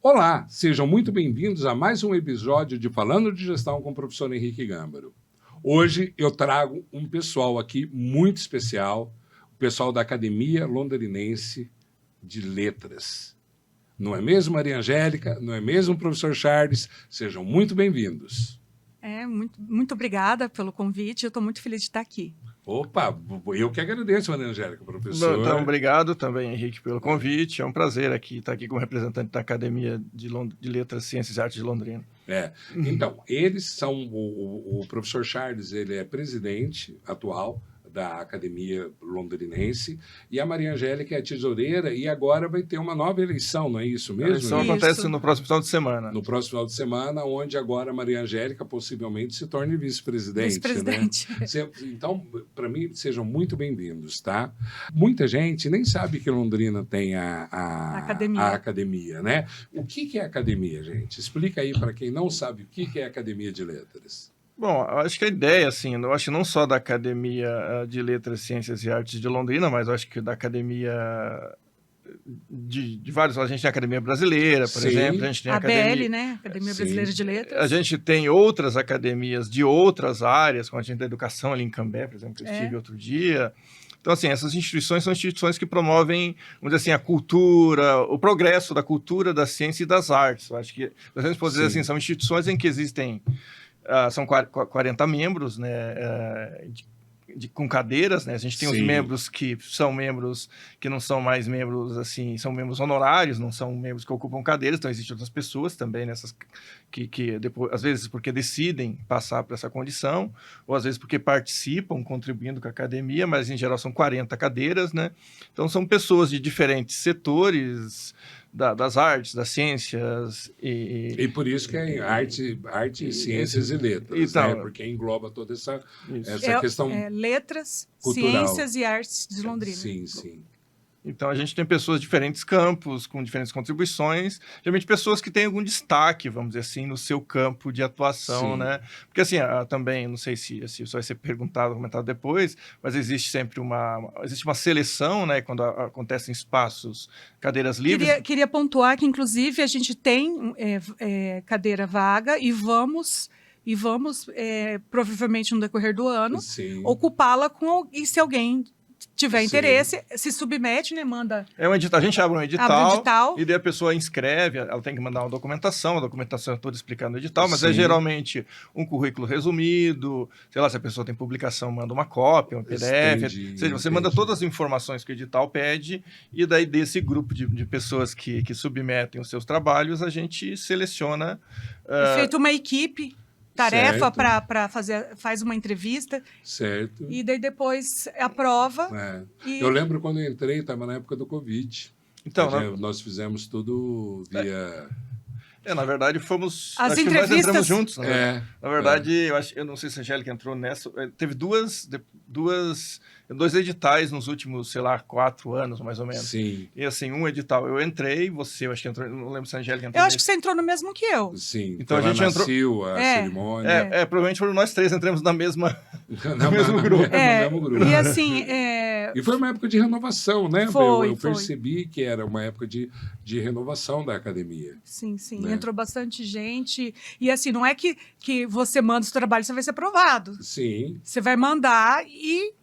Olá, sejam muito bem-vindos a mais um episódio de Falando de Gestão com o professor Henrique Gâmbaro. Hoje eu trago um pessoal aqui muito especial, o pessoal da Academia Londrinense de Letras. Não é mesmo, Maria Angélica? Não é mesmo, professor Charles? Sejam muito bem-vindos. Muito obrigada pelo convite, eu estou muito feliz de estar aqui. Opa, eu que agradeço, Maria Angélica, professor. Então, obrigado também, Henrique, pelo convite. É um prazer estar aqui como representante da Academia de Letras, Ciências e Artes de Londrina. Então, eles são, o professor Charles, ele é presidente atual da Academia Londrinense, e a Maria Angélica é a tesoureira, e agora vai ter uma nova eleição, não é isso mesmo? A eleição acontece no próximo final de semana. No próximo final de semana, onde agora a Maria Angélica possivelmente se torne vice-presidente. Vice-presidente. Né? Então, para mim, sejam muito bem-vindos, tá? Muita gente nem sabe que Londrina tem a academia, né? O que é a academia, gente? Explica aí para quem não sabe o que é a Academia de Letras. Bom, acho que a ideia, assim, eu acho que não só da Academia de Letras, Ciências e Artes de Londrina, mas eu acho que da Academia de vários. A gente tem a Academia Brasileira, por exemplo. A gente tem a ABL, né? Academia Brasileira de Letras. A gente tem outras academias de outras áreas, como a gente tem da educação ali em Cambé, por exemplo, que eu estive outro dia. Então, assim, essas instituições são instituições que promovem, vamos dizer assim, a cultura, o progresso da cultura, da ciência e das artes. Eu acho que, a gente pode dizer assim, são instituições em que existem... são 40 membros, né, com cadeiras, né? A gente tem os membros que são membros que não são mais membros, assim, são membros honorários, não são membros que ocupam cadeiras, então existem outras pessoas também nessas que depois, às vezes porque decidem passar por essa condição, ou às vezes porque participam, contribuindo com a academia, mas em geral são 40 cadeiras, né? Então são pessoas de diferentes setores, das artes, das ciências e por isso que é arte, ciências e letras, então, né? Porque engloba toda essa questão letras, cultural. Ciências e Artes de Londrina. Sim. Então, a gente tem pessoas de diferentes campos, com diferentes contribuições, geralmente pessoas que têm algum destaque, vamos dizer assim, no seu campo de atuação, né? Porque, assim, também, não sei se isso vai ser perguntado, comentado depois, mas existe sempre uma seleção, né? Quando acontecem espaços, cadeiras livres. Queria pontuar que, inclusive, a gente tem cadeira vaga e vamos provavelmente no decorrer do ano, ocupá-la e se alguém tiver interesse, se submete, né, manda... A gente abre um edital, e daí a pessoa inscreve, ela tem que mandar uma documentação, a documentação é toda explicada no edital, mas é geralmente um currículo resumido, sei lá, se a pessoa tem publicação, manda uma cópia, um PDF, ou seja, você manda todas as informações que o edital pede, e daí desse grupo de pessoas que submetem os seus trabalhos, a gente seleciona... É feita uma equipe... tarefa para faz uma entrevista. Certo. E daí depois aprova. Eu lembro quando eu entrei, estava na época do Covid. Então, nós fizemos tudo via... na verdade, fomos... As entrevistas... nós entramos juntos, né? Na verdade, eu não sei se a Angélica entrou nessa... Teve dois editais nos últimos, sei lá, 4 anos, mais ou menos. Sim. E assim, um edital eu entrei, eu acho que entrou, não lembro se a Angélica entrou. Eu acho que você entrou no mesmo que eu. Sim. Então a gente entrou... a cerimônia. Provavelmente foram nós 3, entramos no mesmo grupo. No mesmo grupo. E assim... E foi uma época de renovação, né? Foi. Eu percebi que era uma época de renovação da academia. Sim. Né? Entrou bastante gente. E assim, não é que você manda o seu trabalho e você vai ser aprovado. Sim. Você vai mandar e...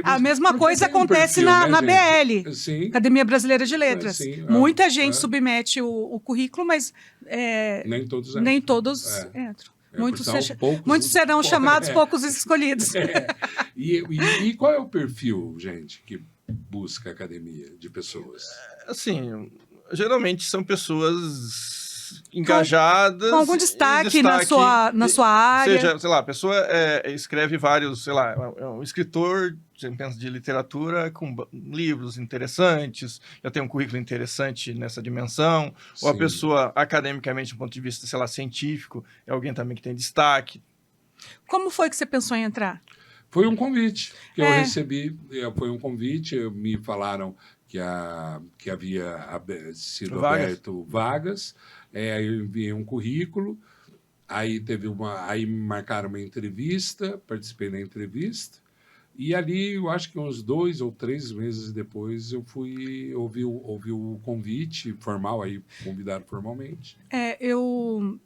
A mesma coisa acontece na BL, Academia Brasileira de Letras. Muita gente submete o currículo, mas nem todos entram. Muitos serão chamados, poucos escolhidos. E qual é o perfil, gente, que busca a academia de pessoas? Assim, geralmente são pessoas engajadas... Com algum destaque na sua área. Seja, sei lá, a pessoa escreve vários, sei lá, é um escritor de literatura com livros interessantes, já tem um currículo interessante nessa dimensão, ou a pessoa, academicamente, do ponto de vista, sei lá, científico, é alguém também que tem destaque. Como foi que você pensou em entrar? Foi um convite que eu recebi, foi um convite, me falaram que havia sido aberto vagas, aí eu enviei um currículo, aí me marcaram uma entrevista, participei da entrevista, E ali, eu acho que uns 2 ou 3 meses depois, eu fui ouvi o convite formal, aí convidaram formalmente. Eu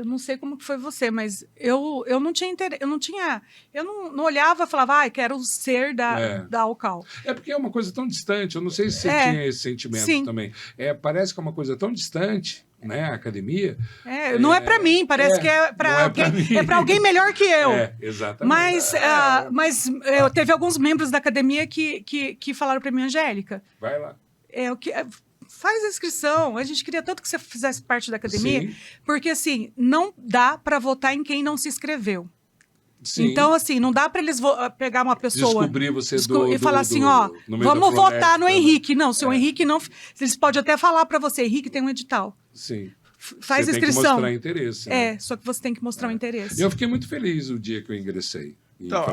não sei como que foi você, mas eu não tinha interesse, eu não olhava e falava, quero ser da Alcal. É porque é uma coisa tão distante, eu não sei se você tinha esse sentimento também. Parece que é uma coisa tão distante, né, a academia. Não é para mim, parece que é para alguém melhor que eu. Exatamente. Mas eu teve alguns membros da academia que falaram para mim, Angélica, vai lá. Faz a inscrição. A gente queria tanto que você fizesse parte da academia, porque assim, não dá para votar em quem não se inscreveu. Sim. Então, assim, não dá para eles pegar uma pessoa... Descobrir você e falar assim, vamos votar no Henrique. Não, se o Henrique não... Eles podem até falar para você, Henrique, tem um edital. Sim. Faz você inscrição. Tem que mostrar interesse. Né? Só que você tem que mostrar o interesse. Eu fiquei muito feliz o dia que eu ingressei. Então,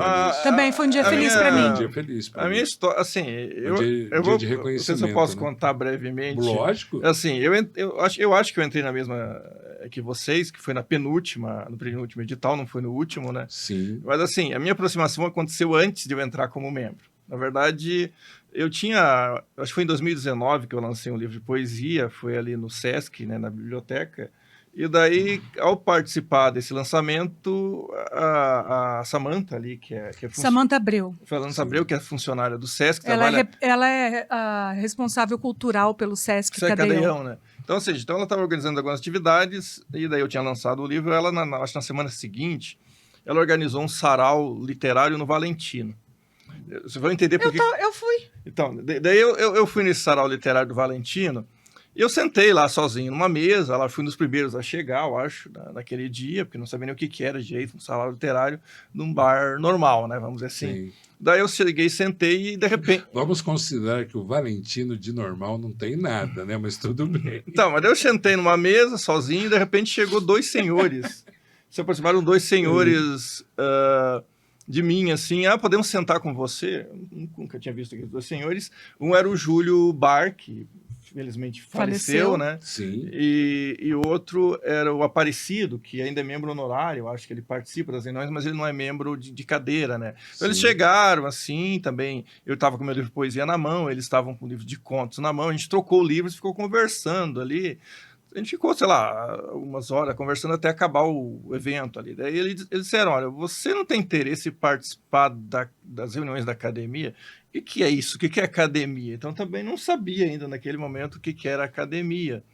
também foi um dia feliz para mim. Um dia feliz para mim. A minha história, assim, eu vou, de reconhecimento, não sei se eu posso contar brevemente. Lógico. Assim, eu acho que eu entrei na mesma que vocês, que foi no penúltimo edital, não foi no último, né? Sim. Mas assim, a minha aproximação aconteceu antes de eu entrar como membro. Na verdade, acho que foi em 2019 que eu lancei um livro de poesia, foi ali no Sesc, né, na biblioteca. E daí, ao participar desse lançamento, a Samantha ali, que é Samantha Abreu. Samantha Abreu, que é funcionária do Sesc. Ela é a responsável cultural pelo Sesc Cadeião, né? Então, ou seja, ela estava organizando algumas atividades, e daí eu tinha lançado o livro, ela, acho que na semana seguinte, ela organizou um sarau literário no Valentino. Você vai entender por quê? Eu fui. Então, daí eu fui nesse sarau literário do Valentino. E eu sentei lá sozinho numa mesa, lá fui um dos primeiros a chegar, eu acho, naquele dia, porque não sabia nem o que era direito, um sarau literário, num bar normal, né, vamos dizer assim. Sim. Daí eu cheguei, sentei e de repente... Vamos considerar que o Valentino de normal não tem nada, né, mas tudo bem. Então, mas daí eu sentei numa mesa sozinho e de repente chegou 2 senhores. Se aproximaram 2 senhores de mim, assim, podemos sentar com você? Eu nunca tinha visto aqueles 2 senhores. Um era o Júlio Bar, que infelizmente faleceu, né? Sim. E o outro era o Aparecido, que ainda é membro honorário, acho que ele participa das reuniões, mas ele não é membro de cadeira, né? Então eles chegaram assim, também, eu estava com meu livro de poesia na mão, eles estavam com o livro de contos na mão, a gente trocou livros e ficou conversando ali. A gente ficou, sei lá, umas horas conversando até acabar o evento ali. Daí eles disseram, olha, você não tem interesse em participar das reuniões da academia? O que é isso? O que é academia? Então, também não sabia ainda naquele momento o que era academia.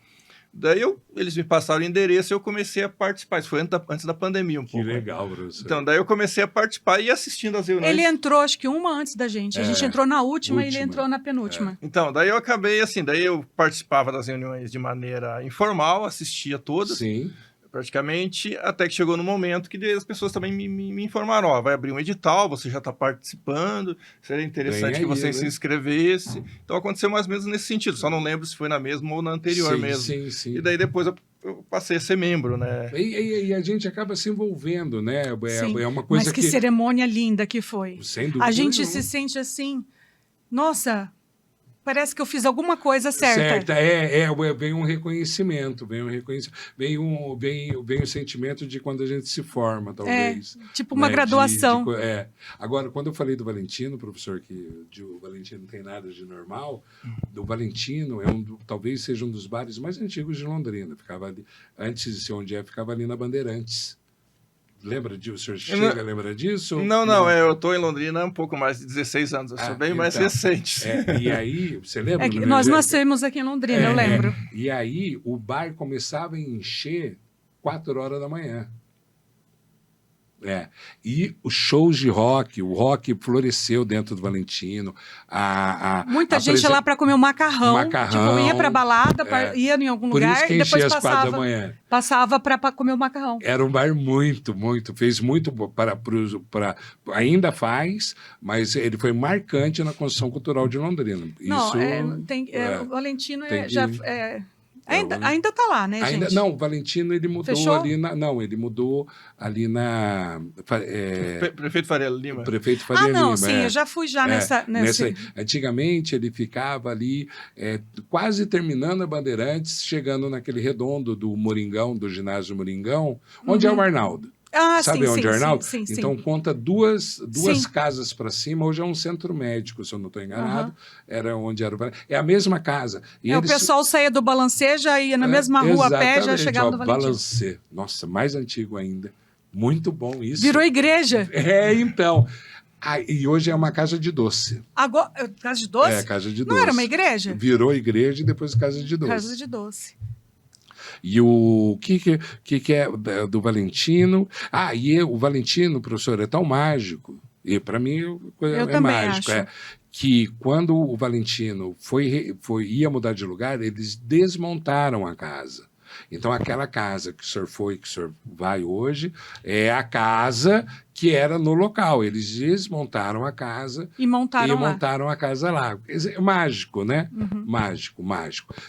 Daí eles me passaram o endereço e eu comecei a participar. Isso foi antes da pandemia um pouco. Que legal, professor. Então, daí eu comecei a participar e assistindo as reuniões. Ele entrou, acho que uma antes da gente. A gente entrou na última e ele entrou na penúltima. Então, daí eu acabei assim, daí eu participava das reuniões de maneira informal, assistia todas. Sim. Praticamente, até que chegou no momento que as pessoas também me informaram, vai abrir um edital, você já está participando, seria interessante que você se inscrevesse. Então aconteceu mais ou menos nesse sentido, só não lembro se foi na mesma ou na anterior mesmo. Sim. E daí depois eu passei a ser membro, né? E a gente acaba se envolvendo, né? É uma coisa Mas que cerimônia linda que foi. Sem dúvida. A gente se sente assim, nossa... Parece que eu fiz alguma coisa certa. Vem um reconhecimento, vem o sentimento de quando a gente se forma, talvez. Tipo uma graduação. Agora, quando eu falei do Valentino, professor, que o Valentino não tem nada de normal, do Valentino talvez seja um dos bares mais antigos de Londrina. Ficava ali, antes de ser onde ficava ali na Bandeirantes. Lembra disso? O senhor lembra disso? Não, eu estou em Londrina há um pouco mais de 16 anos, eu sou bem mais recente. E aí, você lembra? Nós nascemos aqui em Londrina, eu lembro. E aí, o bar começava a encher 4 horas da manhã. E os shows de rock, o rock floresceu dentro do Valentino. Muita gente ia lá para comer o macarrão. Tipo, ia para balada, ia em algum lugar e depois passava para comer o macarrão. Era um bar fez muito ainda faz, mas ele foi marcante na construção cultural de Londrina. O Valentino Ainda está lá, né, gente? Não, o Valentino ele mudou. Fechou? Ele mudou ali na... Prefeito Faria Lima. Prefeito Faria Lima. Sim, eu já fui nessa... Antigamente ele ficava ali, quase terminando a Bandeirantes, chegando naquele redondo do Moringão, do ginásio Moringão, onde é o Arnaldo. Sabe onde é o Arnaldo? Então, conta duas casas para cima. Hoje é um centro médico, se eu não estou enganado. Era onde era o... É a mesma casa. E o pessoal saía do Balancê, já ia na mesma rua a pé, já chegava no Valentim. Balancê. Nossa, mais antigo ainda. Muito bom isso. Virou igreja. Então... e hoje é uma casa de doce. Agora, casa de doce? Casa de doce. Não era uma igreja? Virou igreja e depois casa de doce. Casa de doce. E o que é do Valentino? E o Valentino, professor, é tão mágico. E para mim é mágico. Que quando o Valentino ia mudar de lugar, eles desmontaram a casa. Então, aquela casa que o senhor foi, que o senhor vai hoje, é a casa que era no local. Eles desmontaram a casa e montaram a casa lá. É mágico, né? Mágico.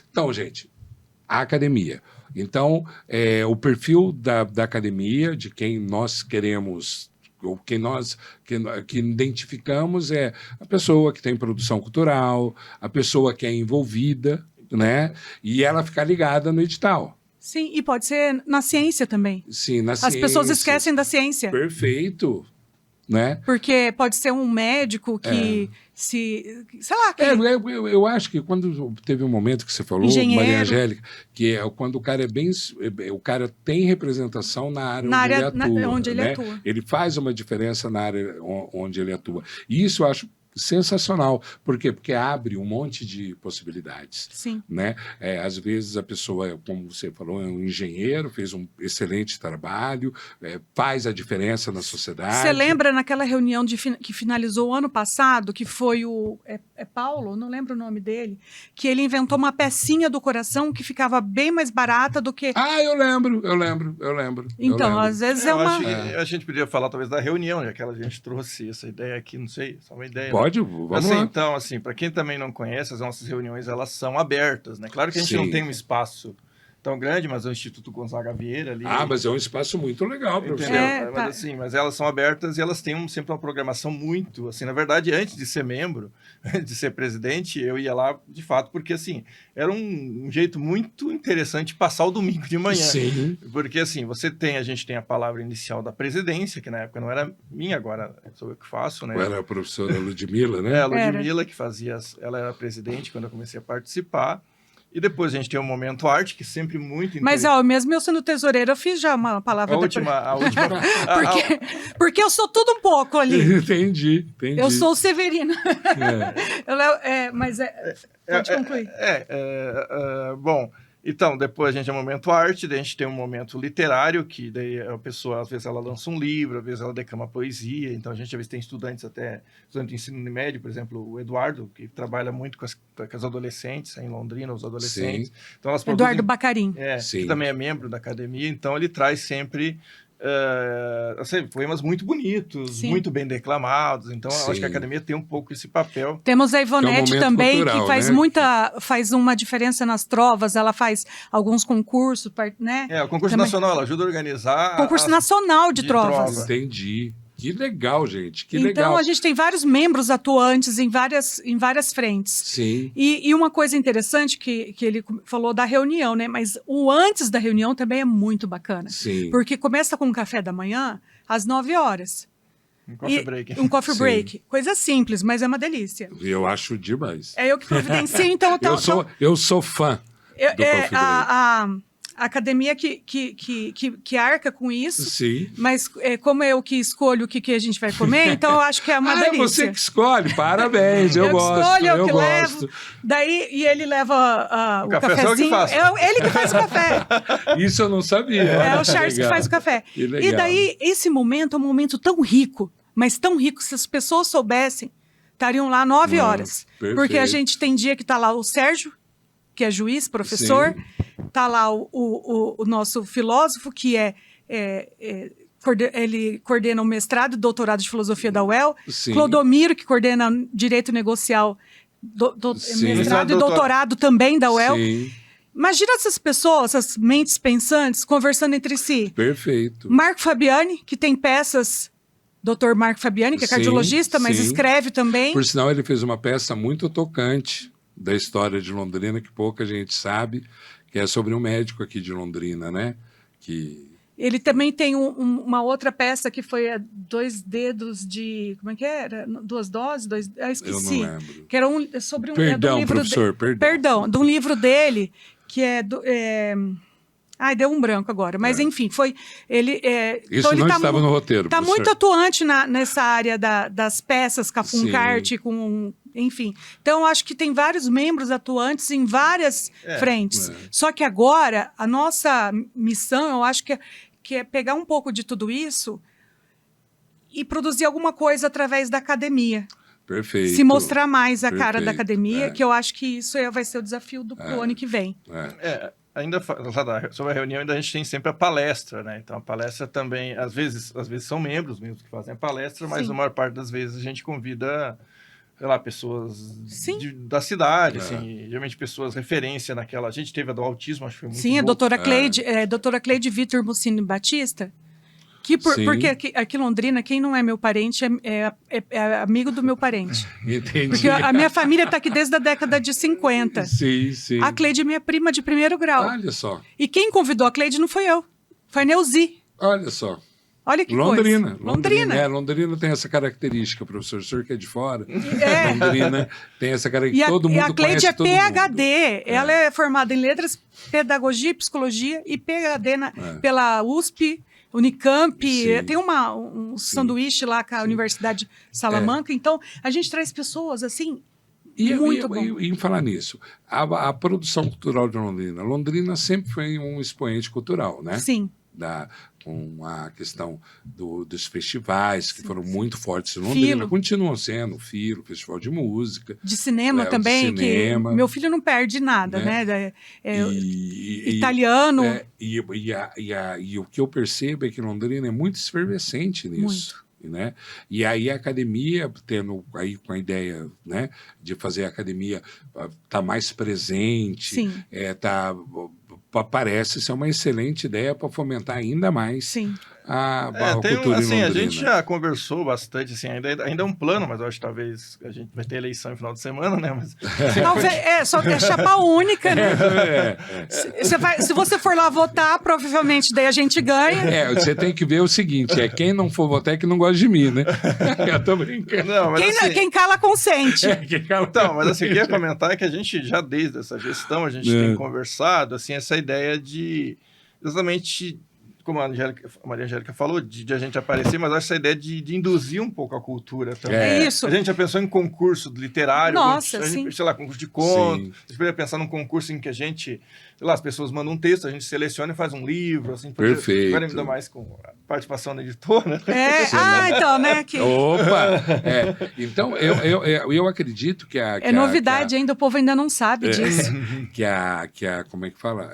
Então, gente, a academia. Então, o perfil da academia, de quem nós queremos... ou que identificamos é a pessoa que tem produção cultural, a pessoa que é envolvida, né? E ela ficar ligada no edital. Sim, e pode ser na ciência também. Sim, na ciência. As pessoas esquecem da ciência. Perfeito. Né? Porque pode ser um médico que sei lá... Eu acho que quando teve um momento que você falou, engenheiro. Maria Angélica, que é quando o cara o cara tem representação na área onde ele atua. Ele faz uma diferença na área onde ele atua. E isso eu acho sensacional. Por quê? Porque abre um monte de possibilidades. Sim. Né? Às vezes a pessoa, como você falou, é um engenheiro, fez um excelente trabalho, faz a diferença na sociedade. Você lembra naquela reunião que finalizou o ano passado, que foi o Paulo, não lembro o nome dele, que ele inventou uma pecinha do coração que ficava bem mais barata do que... eu lembro. Então, às vezes a gente poderia falar talvez da reunião, já que a gente trouxe essa ideia aqui, não sei, só uma ideia. Pode, vamos lá. Então, para quem também não conhece, as nossas reuniões, elas são abertas, né? Claro que a gente não tem um espaço tão grande, mas é o Instituto Gonzaga Vieira ali... mas é um espaço muito legal, professor. Mas elas são abertas e elas têm sempre uma programação muito... na verdade, antes de ser membro, antes de ser presidente, eu ia lá, de fato, porque, era um jeito muito interessante passar o domingo de manhã. Sim. Porque, a gente tem a palavra inicial da presidência, que na época não era minha, agora sou eu que faço, né? Era a professora Ludmila, né? A Ludmila, que fazia... Ela era presidente quando eu comecei a participar. E depois a gente tem o Momento Arte, que é sempre muito interessante. Mas, mesmo eu sendo tesoureira, eu fiz já uma palavra... A última... porque eu sou tudo um pouco ali. Entendi. Eu sou o Severino. Pode concluir. Bom... Então, depois a gente tem o Momento Arte, daí a gente tem um momento literário, que daí a pessoa, às vezes, ela lança um livro, às vezes ela declama poesia, então a gente, às vezes, tem estudante de ensino médio, por exemplo, o Eduardo, que trabalha muito com as adolescentes, em Londrina, os adolescentes. Sim. Então, elas Eduardo Bacarim. Que também é membro da academia, então ele traz sempre... poemas muito bonitos, muito bem declamados, então eu acho que a academia tem um pouco esse papel. Temos a Ivonete também, cultural, que faz faz uma diferença nas trovas, ela faz alguns concursos, né? O concurso nacional, ela ajuda a organizar... Concurso nacional de trovas. Entendi. Que legal, gente, que então, legal. Então, a gente tem vários membros atuantes em várias frentes. Sim. E uma coisa interessante que ele falou da reunião, né? Mas o antes da reunião também é muito bacana. Sim. Porque começa com um café da manhã às 9h. Um coffee break. Um coffee break. Coisa simples, mas é uma delícia. Eu acho demais. É eu que providencio, então... Eu sou fã do coffee break. A academia que arca com isso. Sim. Mas como eu que escolho o que a gente vai comer, então eu acho que é uma delícia. É você que escolhe, parabéns, eu gosto. Eu que levo. Daí, e ele leva o cafezinho. Ele que faz o café. Isso eu não sabia. É o Charles que faz o café. E daí, esse momento é um momento tão rico, mas tão rico, se as pessoas soubessem, estariam lá 9h. Porque a gente tem dia que está lá o Sérgio, que é juiz, professor. Está lá o nosso filósofo, que ele coordena o mestrado e doutorado de filosofia da UEL. Sim. Clodomiro, que coordena direito negocial, mestrado e doutorado também da UEL. Sim. Imagina essas pessoas, essas mentes pensantes, conversando entre si. Perfeito. Marco Fabiani, que tem peças... Dr. Marco Fabiani, que é cardiologista, mas escreve também. Por sinal, ele fez uma peça muito tocante da história de Londrina, que pouca gente sabe, que é sobre um médico aqui de Londrina, né? Ele também tem uma outra peça que foi a 2 dedos de... Como é que era? 2 doses? Esqueci. Eu não lembro. Que era sobre Perdão, é um livro professor, perdão, de um livro dele, que Ai, deu um branco agora. Mas, enfim, foi... Isso então, ele não estava no roteiro, Está muito atuante nessa área das peças, Cafuncarte, enfim. Então, acho que tem vários membros atuantes em várias frentes. Só que agora, a nossa missão, eu acho que é pegar um pouco de tudo isso e produzir alguma coisa através da academia. Perfeito. Se mostrar mais a cara da academia, que eu acho que isso vai ser o desafio do ano que vem. Ainda sobre a reunião, ainda a gente tem sempre a palestra, né? Então, a palestra também, às vezes são membros que fazem a palestra, mas a maior parte das vezes a gente convida, sei lá, pessoas da cidade, assim, geralmente pessoas referência naquela... A gente teve a do autismo, acho que foi muito Sim, a doutora Cleide Vitor Mucini Batista, porque aqui em Londrina, quem não é meu parente é amigo do meu parente. Entendi. Porque a minha família está aqui desde a década de 50. Sim, sim. A Cleide é minha prima de primeiro grau. Olha só. E quem convidou a Cleide não foi eu, foi a Neuzi. Olha só. Olha que Londrina. coisa. Londrina. Londrina tem essa característica, professor. O senhor que é de fora. Londrina tem essa característica. Todo mundo conhece todo mundo. E a Cleide é PhD. Ela é formada em Letras, Pedagogia e Psicologia e PhD pela USP, Unicamp. Tem um sanduíche lá com a Universidade de Salamanca. Então, a gente traz pessoas assim... Muito bom. E em falar nisso, a produção cultural de Londrina. Londrina sempre foi um expoente cultural, né? Sim. Com a questão dos festivais, que foram muito fortes em Londrina. Continuam sendo o Filo, Festival de Música. De cinema também, que meu filho não perde nada, né? Italiano. E o que eu percebo é que Londrina é muito efervescente nisso. Muito. Né? E aí a academia, tendo aí com a ideia, né, de fazer a academia tá mais presente, parece ser uma excelente ideia para fomentar ainda mais a cultura em Londrina. A gente já conversou bastante, assim, ainda é um plano, mas eu acho que talvez a gente vai ter eleição no final de semana, né? Mas, só que é chapa única, né? Se você for lá votar, provavelmente daí a gente ganha. Você tem que ver o seguinte, quem não for votar é que não gosta de mim, né? Eu tô brincando. Não, mas quem cala consente. Então, mas assim, o que eu ia comentar é que a gente já desde essa gestão, a gente tem conversado, assim, essa ideia de exatamente... Como a Maria Angélica falou, de a gente aparecer, mas acho essa ideia de induzir um pouco a cultura também. É isso. A gente já pensou em concurso literário, Nossa, sei lá, concurso de conto. A gente poderia pensar num concurso em que a gente, sei lá, as pessoas mandam um texto, a gente seleciona e faz um livro, assim. Perfeito. Agora ainda mais com a participação da editora. Então, né? Opa! Então, eu acredito que é novidade ainda, o povo ainda não sabe disso. Como é que fala?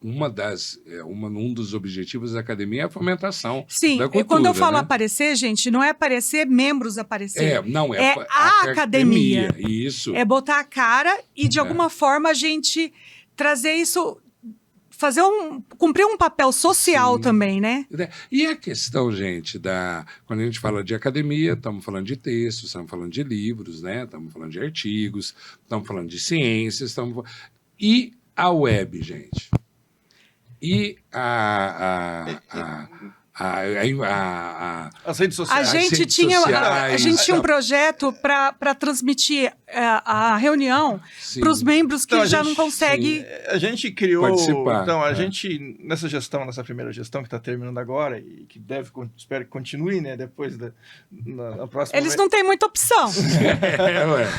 Um dos objetivos da academia é a fomentação da cultura. Quando eu falo aparecer, gente, não é aparecer membros aparecer. Não, é a academia. Isso. É botar a cara e, de alguma forma, a gente trazer isso... cumprir um papel social também, né? E a questão, gente, quando a gente fala de academia, estamos falando de textos, estamos falando de livros, né? Estamos falando de artigos, estamos falando de ciências, e a web, gente. E as redes sociais. A gente tinha um projeto para transmitir a reunião para os membros que já não conseguem. A gente criou. Participar. Então, a gente, nessa primeira gestão que está terminando agora, e que espero que continue, né? Depois na próxima. Eles não têm muita opção.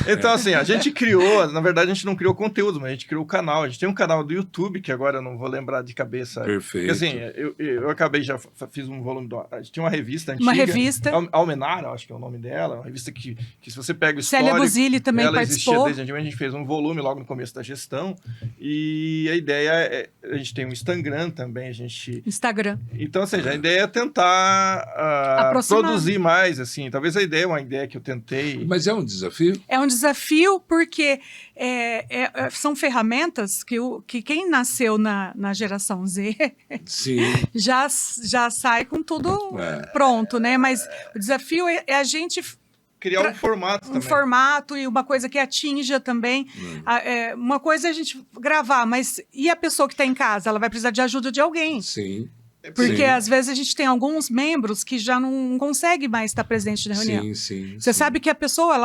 Então, assim, a gente criou, na verdade, a gente não criou conteúdo, mas a gente criou o canal. A gente tem um canal do YouTube, que agora eu não vou lembrar de cabeça. Perfeito. Porque, assim, eu acabei, já fiz um volume. A gente tinha uma revista antiga. Uma revista. Almenara, acho que é o nome dela. Uma revista que se você pega o histórico... Célia Buzilli também ela participou. Existia desde antigamente, a gente fez um volume logo no começo da gestão. E a ideia a gente tem um Instagram também, Instagram. Então, ou seja, a ideia é tentar produzir mais, assim. Talvez a ideia é uma ideia que eu tentei... Mas é um desafio? É um desafio porque são ferramentas que quem nasceu na geração Z já sai com tudo pronto, né? Mas o desafio é a gente... Criar um formato também. Um formato e uma coisa que atinja também. Uma coisa é a gente gravar, mas e a pessoa que está em casa? Ela vai precisar de ajuda de alguém. Sim. Porque, às vezes, a gente tem alguns membros que já não conseguem mais estar presente na reunião. Você sabe que a pessoa,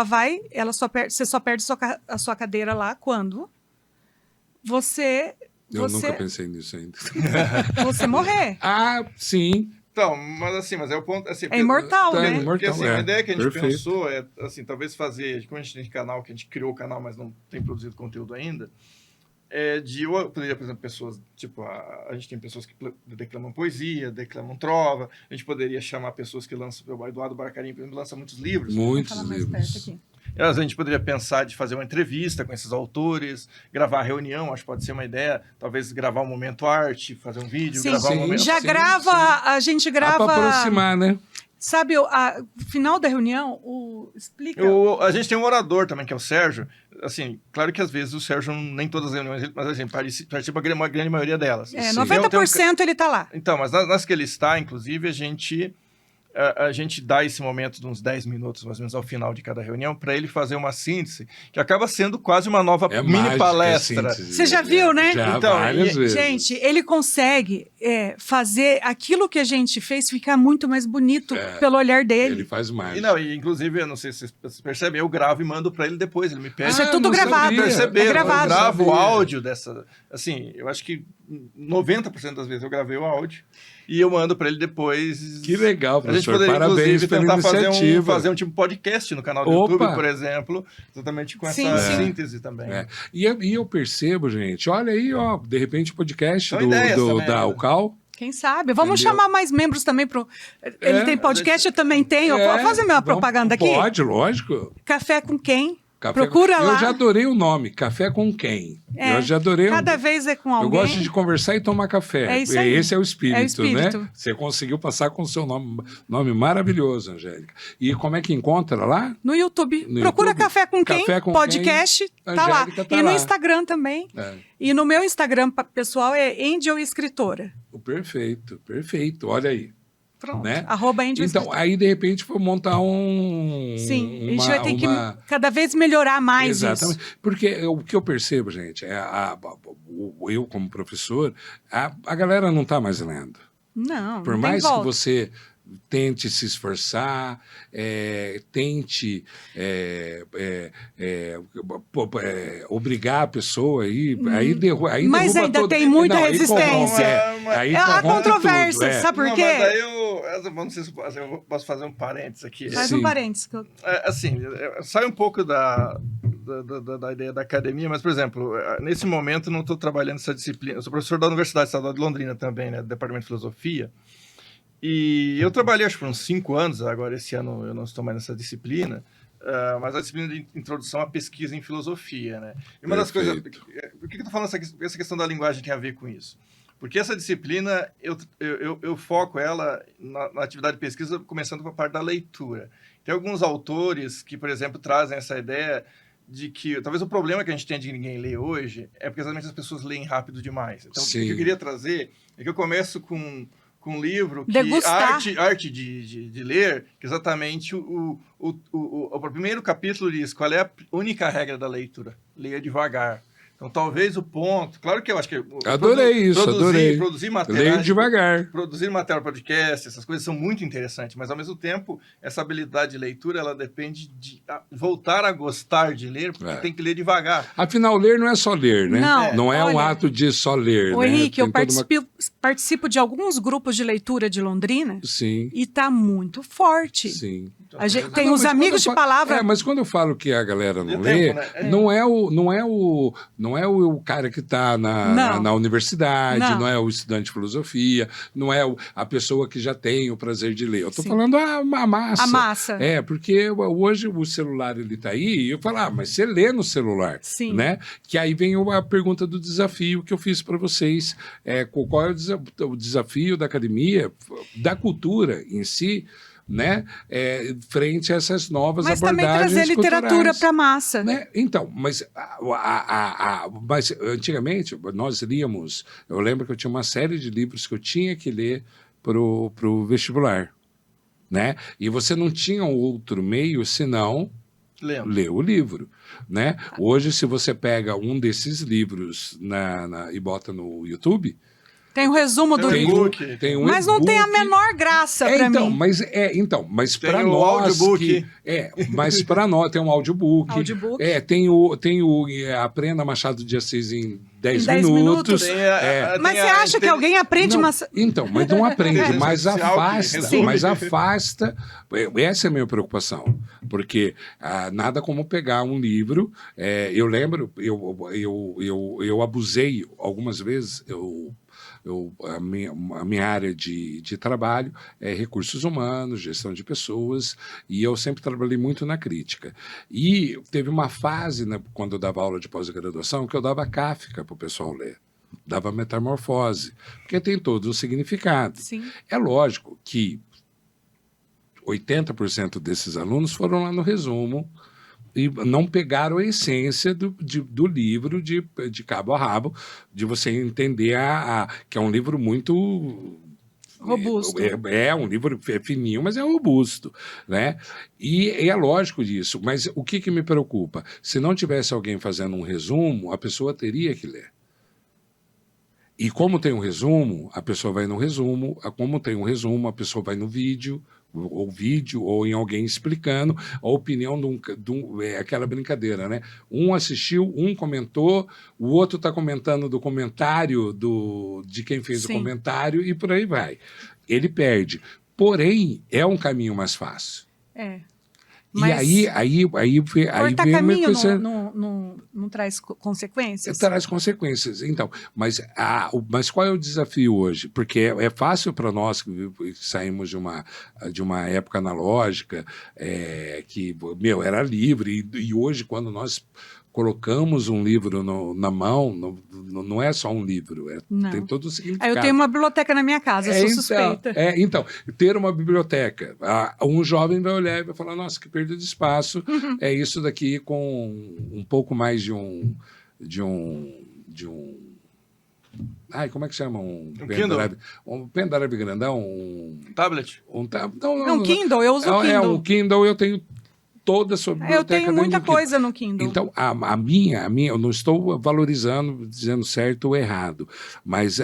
você só perde a sua cadeira lá quando você... Eu nunca pensei nisso ainda. Você morrer. Ah, sim. Então, mas é o ponto... Assim, é imortal, né? Imortal, porque, assim, a ideia que a gente pensou é, assim, talvez fazer... Como a gente tem canal, que a gente criou o canal, mas não tem produzido conteúdo ainda... eu poderia, por exemplo, pessoas, tipo, a gente tem pessoas que declamam poesia, declamam trova, a gente poderia chamar pessoas que lançam, o Eduardo Barcarim, por exemplo, lança muitos livros. Muitos livros. A gente poderia pensar de fazer uma entrevista com esses autores, gravar reunião, acho que pode ser uma ideia, talvez gravar um momento arte, fazer um vídeo, gravar um momento... A gente grava... Para aproximar, né? Sabe, final da reunião, explica... A gente tem um orador também, que é o Sérgio. Assim, claro que às vezes o Sérgio, nem todas as reuniões, mas assim, participa uma grande maioria delas. 90% ele está lá. Então, mas nas que ele está, inclusive, a gente dá esse momento de uns 10 minutos, mais ou menos, ao final de cada reunião, para ele fazer uma síntese, que acaba sendo quase uma nova mini palestra. Você já viu, né? Já, então, várias vezes. Gente, ele consegue fazer aquilo que a gente fez ficar muito mais bonito pelo olhar dele. Ele faz mais. Inclusive, eu não sei se vocês percebem, eu gravo e mando para ele depois. Ele me pede. Isso é tudo gravado. É gravado. Eu gravo o áudio dessa... Assim, eu acho que 90% das vezes eu gravei o áudio. E eu mando para ele depois. Que legal, professor. A gente poderia, parabéns inclusive, tentar fazer um tipo podcast no canal do YouTube, por exemplo, exatamente com essa síntese também. E eu percebo, gente, olha aí, de repente o podcast da UCAL. Quem sabe? Vamos chamar mais membros também. Ele tem podcast, eu também tenho. Posso fazer minha propaganda aqui? Pode, lógico. Café com quem? Procura lá. Eu já adorei o nome, Café com Quem. Eu já adorei. Cada vez é com alguém. Eu gosto de conversar e tomar café. Isso aí. Esse é o espírito, né? Você conseguiu passar com o seu nome maravilhoso, Angélica. E como é que encontra lá? No YouTube. Procura Café com Quem, podcast, tá lá. E no Instagram também. E no meu Instagram pessoal é Angel Escritora. Perfeito, perfeito. Olha aí. Pronto. Né? Então, aí de repente vou montar um... Sim, a gente vai ter que cada vez melhorar mais Exatamente. Isso. Porque o que eu percebo, gente, eu como professor, a galera não está mais lendo. Não, Por mais que você tente se esforçar, tente obrigar a pessoa aí mas ainda tem muita resistência. Há controvérsia, sabe por quê? Mas daí não sei se eu posso fazer um parênteses aqui. Faz um parênteses. Assim, sai um pouco da ideia da academia, mas, por exemplo, nesse momento não estou trabalhando essa disciplina. Eu sou professor da Universidade Estadual de Londrina também, né, do Departamento de Filosofia. E eu trabalhei, acho que por uns 5 anos, agora esse ano eu não estou mais nessa disciplina, mas a disciplina de introdução à pesquisa em filosofia, né? E uma das coisas... Por que eu estou falando essa questão da linguagem tem a ver com isso? Porque essa disciplina, eu foco ela na atividade de pesquisa, começando com a parte da leitura. Tem alguns autores que, por exemplo, trazem essa ideia de que talvez o problema que a gente tem de ninguém ler hoje é porque exatamente as pessoas leem rápido demais. Então, o que eu queria trazer é que eu começo com um livro que arte de ler, que exatamente o primeiro capítulo diz qual é a única regra da leitura: leia devagar. Então, talvez o ponto... Claro que eu acho que... Adorei. Produzir material... Leio devagar. Produzir material podcast, essas coisas são muito interessantes, mas, ao mesmo tempo, essa habilidade de leitura, ela depende de voltar a gostar de ler, porque tem que ler devagar. Afinal, ler não é só ler, né? Não é um ato de só ler, né? Henrique, eu participo de alguns grupos de leitura de Londrina. Sim. E está muito forte. Sim. A gente tem os amigos de palavra... mas quando eu falo que a galera não lê, não é o cara que está na universidade, não é o estudante de filosofia, não é a pessoa que já tem o prazer de ler. Eu estou falando a massa. A massa. Porque hoje o celular está aí e eu falo, mas você lê no celular. Sim. Né? Que aí vem a pergunta do desafio que eu fiz para vocês. Qual é o desafio da academia, da cultura em si, né? Frente a essas novas abordagens culturais. Mas também trazer literatura para a massa. Né? Então, mas antigamente nós líamos... Eu lembro que eu tinha uma série de livros que eu tinha que ler para o vestibular. Né? E você não tinha outro meio senão ler o livro. Né? Hoje, se você pega um desses livros e bota no YouTube... Tem o resumo do livro. Mas não tem a menor graça para mim. Mas para nós mas para nós tem um audiobook. Tem o Aprenda Machado de Assis em 10 minutos. Mas você acha que alguém aprende? Mas não aprende, mas afasta. Essa é a minha preocupação, porque nada como pegar um livro. Eu lembro, eu abusei algumas vezes. A minha área de trabalho é recursos humanos, gestão de pessoas, e eu sempre trabalhei muito na crítica. E teve uma fase, né, quando eu dava aula de pós-graduação, que eu dava Kafka para o pessoal ler. Dava Metamorfose, porque tem todo o significado. Sim. É lógico que 80% desses alunos foram lá no resumo, e não pegaram a essência do livro de cabo a rabo, de você entender que é um livro muito... robusto. É um livro fininho, mas é robusto, né? E é lógico disso, mas o que me preocupa? Se não tivesse alguém fazendo um resumo, a pessoa teria que ler. E como tem um resumo, a pessoa vai no resumo, como tem um resumo, a pessoa vai no vídeo, ou em alguém explicando a opinião aquela brincadeira, né? Um assistiu, um comentou, o outro está comentando do comentário de quem fez o comentário e por aí vai. Ele perde. Porém, é um caminho mais fácil. Mas e aí cortar caminho não traz consequências? Traz consequências, então. Mas qual é o desafio hoje? Porque é fácil para nós que saímos de uma época analógica, que, era livre, e hoje, quando nós colocamos um livro na mão, não é só um livro, tem todo o significado. Eu tenho uma biblioteca na minha casa, eu sou suspeita. Então, ter uma biblioteca, um jovem vai olhar e vai falar, nossa, que perda de espaço, é isso daqui com um pouco mais de um como é que chama? Um pendrive? Um pendrive grandão? Um tablet? Um Kindle, eu uso o Kindle. Um Kindle eu tenho toda a sua biblioteca. Eu tenho muita coisa no Kindle. Então, a minha, eu não estou valorizando, dizendo certo ou errado, mas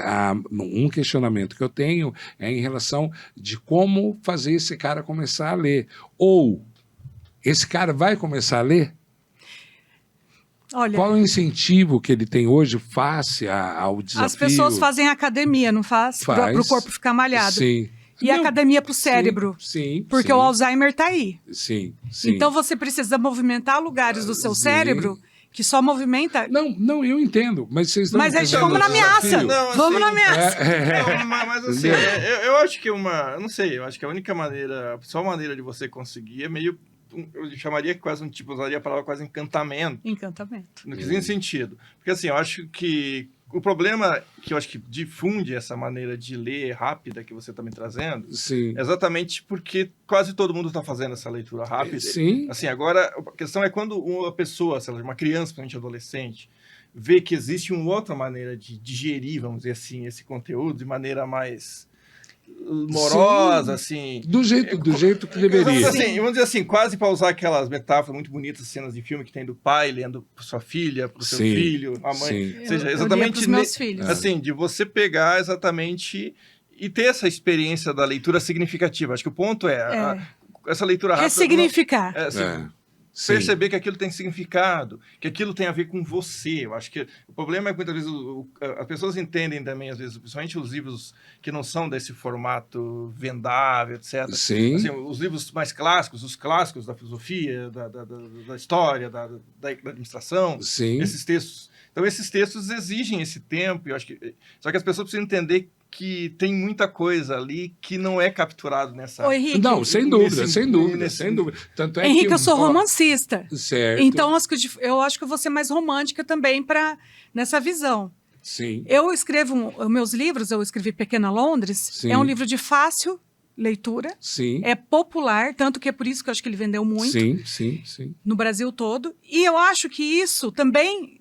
um questionamento que eu tenho é em relação de como fazer esse cara começar a ler. Ou esse cara vai começar a ler? Olha, qual é o incentivo que ele tem hoje face ao desafio? As pessoas fazem academia, não faz? Para o corpo ficar malhado. Sim. E academia para o cérebro. Sim. Porque o Alzheimer está aí. Sim. Então você precisa movimentar lugares do seu cérebro que só movimenta. Não, eu entendo. Mas vocês estão vamos na ameaça. Vamos na ameaça. Mas assim, eu acho que eu não sei, eu acho que a única maneira, a só maneira de você conseguir é meio. Eu chamaria quase usaria a palavra quase encantamento. Encantamento. No que tem sentido. Porque assim, eu acho que o problema que eu acho que difunde essa maneira de ler rápida que você está me trazendo, é exatamente porque quase todo mundo está fazendo essa leitura rápida. Sim. Assim, agora, a questão é quando uma pessoa, sei lá, uma criança, principalmente adolescente, vê que existe uma outra maneira de digerir, vamos dizer assim, esse conteúdo de maneira mais morosa, assim. Do jeito que deveria. Vamos dizer assim, quase para usar aquelas metáforas muito bonitas, cenas de filme que tem do pai lendo para sua filha, para o seu filho, a mãe. Ou seja, exatamente meus filhos. Assim, de você pegar exatamente e ter essa experiência da leitura significativa. Acho que o ponto essa leitura rápida. Ressignificar. Perceber que aquilo tem significado, que aquilo tem a ver com você. Eu acho que o problema é que muitas vezes as pessoas entendem também, às vezes, principalmente os livros que não são desse formato vendável, etc. Sim. Assim, os livros mais clássicos, os clássicos da filosofia, da história, da administração, esses textos. Então, esses textos exigem esse tempo, eu acho que só que as pessoas precisam entender que tem muita coisa ali que não é capturado nessa... Ô, Henrique, não, sem dúvida. Tanto é Henrique, eu sou romancista. Certo. Então, eu acho que eu vou ser mais romântica também nessa visão. Sim. Eu escrevo meus livros, eu escrevi Pequena Londres, Sim. É um livro de fácil leitura, Sim. É popular, tanto que é por isso que eu acho que ele vendeu muito sim. No Brasil todo. E eu acho que isso também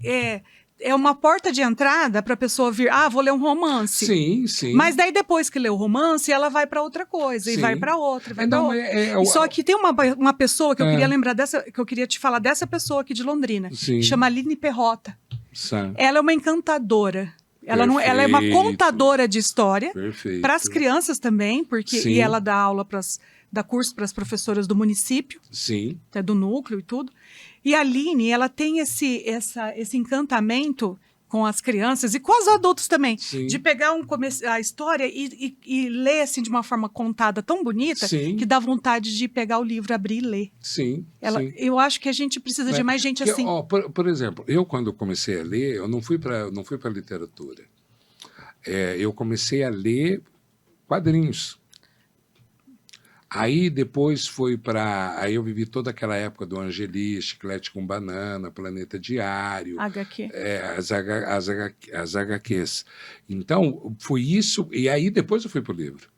é uma porta de entrada para a pessoa vir, vou ler um romance. Sim. Mas daí depois que lê o romance, ela vai para outra coisa, e vai para outra, vai para outra. Só que tem uma pessoa que eu queria lembrar que eu queria te falar dessa pessoa aqui de Londrina, que chama Aline Perrota. Sim. Ela é uma encantadora. Ela é uma contadora de história para as crianças também, e ela dá aula dá curso para as professoras do município, até do núcleo e tudo. E a Aline, ela tem esse encantamento com as crianças e com os adultos também, de pegar a história e ler assim de uma forma contada tão bonita que dá vontade de pegar o livro, abrir e ler. Eu acho que a gente precisa de mais gente assim. Por exemplo, eu quando comecei a ler, eu não fui para literatura. Eu comecei a ler quadrinhos. Aí depois aí eu vivi toda aquela época do Angeli, Chiclete com Banana, Planeta Diário. HQ. As HQs. Então, foi isso, e aí depois eu fui para o livro.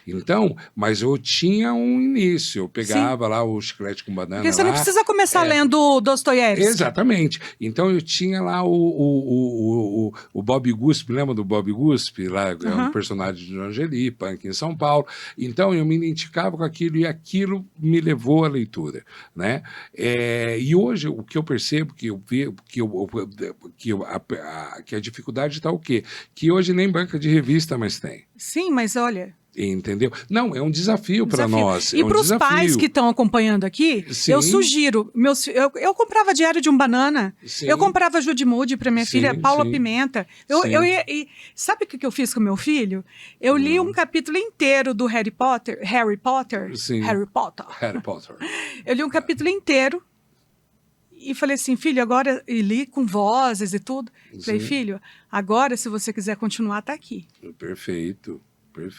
Então, mas eu tinha um início, eu pegava lá o Chiclete com Banana. Porque você não precisa começar lendo Dostoiévski. Exatamente. Então eu tinha lá o Bob Guspe, lembra do Bob Guspe? Lá, é um personagem de Angeli, punk em São Paulo. Então eu me identificava com aquilo e aquilo me levou à leitura, né? E hoje o que eu percebo, que a dificuldade está o quê? Que hoje nem banca de revista mais tem. Sim, mas olha... Entendeu? Não, é um desafio para nós. E para os pais que estão acompanhando aqui, eu sugiro. Eu comprava Diário de um Banana, eu comprava Judy Moody para minha filha, Paula Pimenta. Sabe o que eu fiz com meu filho? Eu li um capítulo inteiro do Harry Potter. Eu li um capítulo inteiro e falei assim, filho, agora... E li com vozes e tudo. Falei, filho, agora se você quiser continuar, tá aqui. Perfeito.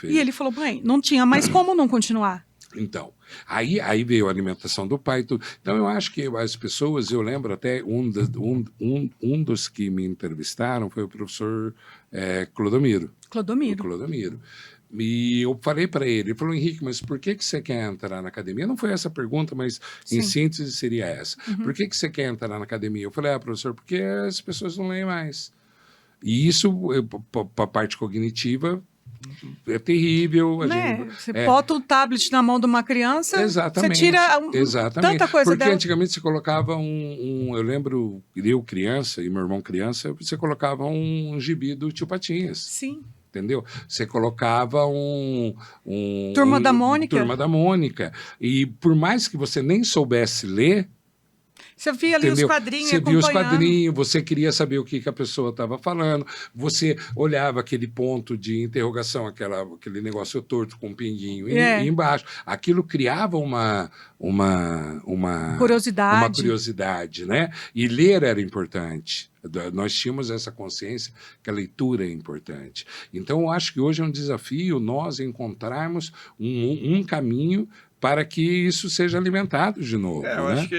E ele falou, mãe, não tinha mais como não continuar. Então, aí veio a alimentação do pai. Tudo. Então, eu acho que as pessoas, eu lembro até, um dos que me entrevistaram foi o professor Clodomiro. E eu falei para ele falou, Henrique, mas por que você quer entrar na academia? Não foi essa a pergunta, mas em síntese seria essa. Por que você quer entrar na academia? Eu falei, professor, porque as pessoas não leem mais. E isso, para a parte cognitiva... É terrível. Você bota o tablet na mão de uma criança, você tira tanta coisa Porque dela. antigamente você colocava eu lembro, eu criança e meu irmão criança, você colocava um gibi do Tio Patinhas. Sim. Entendeu? Você colocava Turma da Mônica. Turma da Mônica. E por mais que você nem soubesse ler, você via ali os quadrinhos, você via os quadrinhos, você queria saber o que a pessoa estava falando, você olhava aquele ponto de interrogação, aquele negócio torto com um pinguinho embaixo. Aquilo criava uma curiosidade, né? E ler era importante. Nós tínhamos essa consciência que a leitura é importante. Então, eu acho que hoje é um desafio nós encontrarmos um caminho para que isso seja alimentado de novo. Eu acho que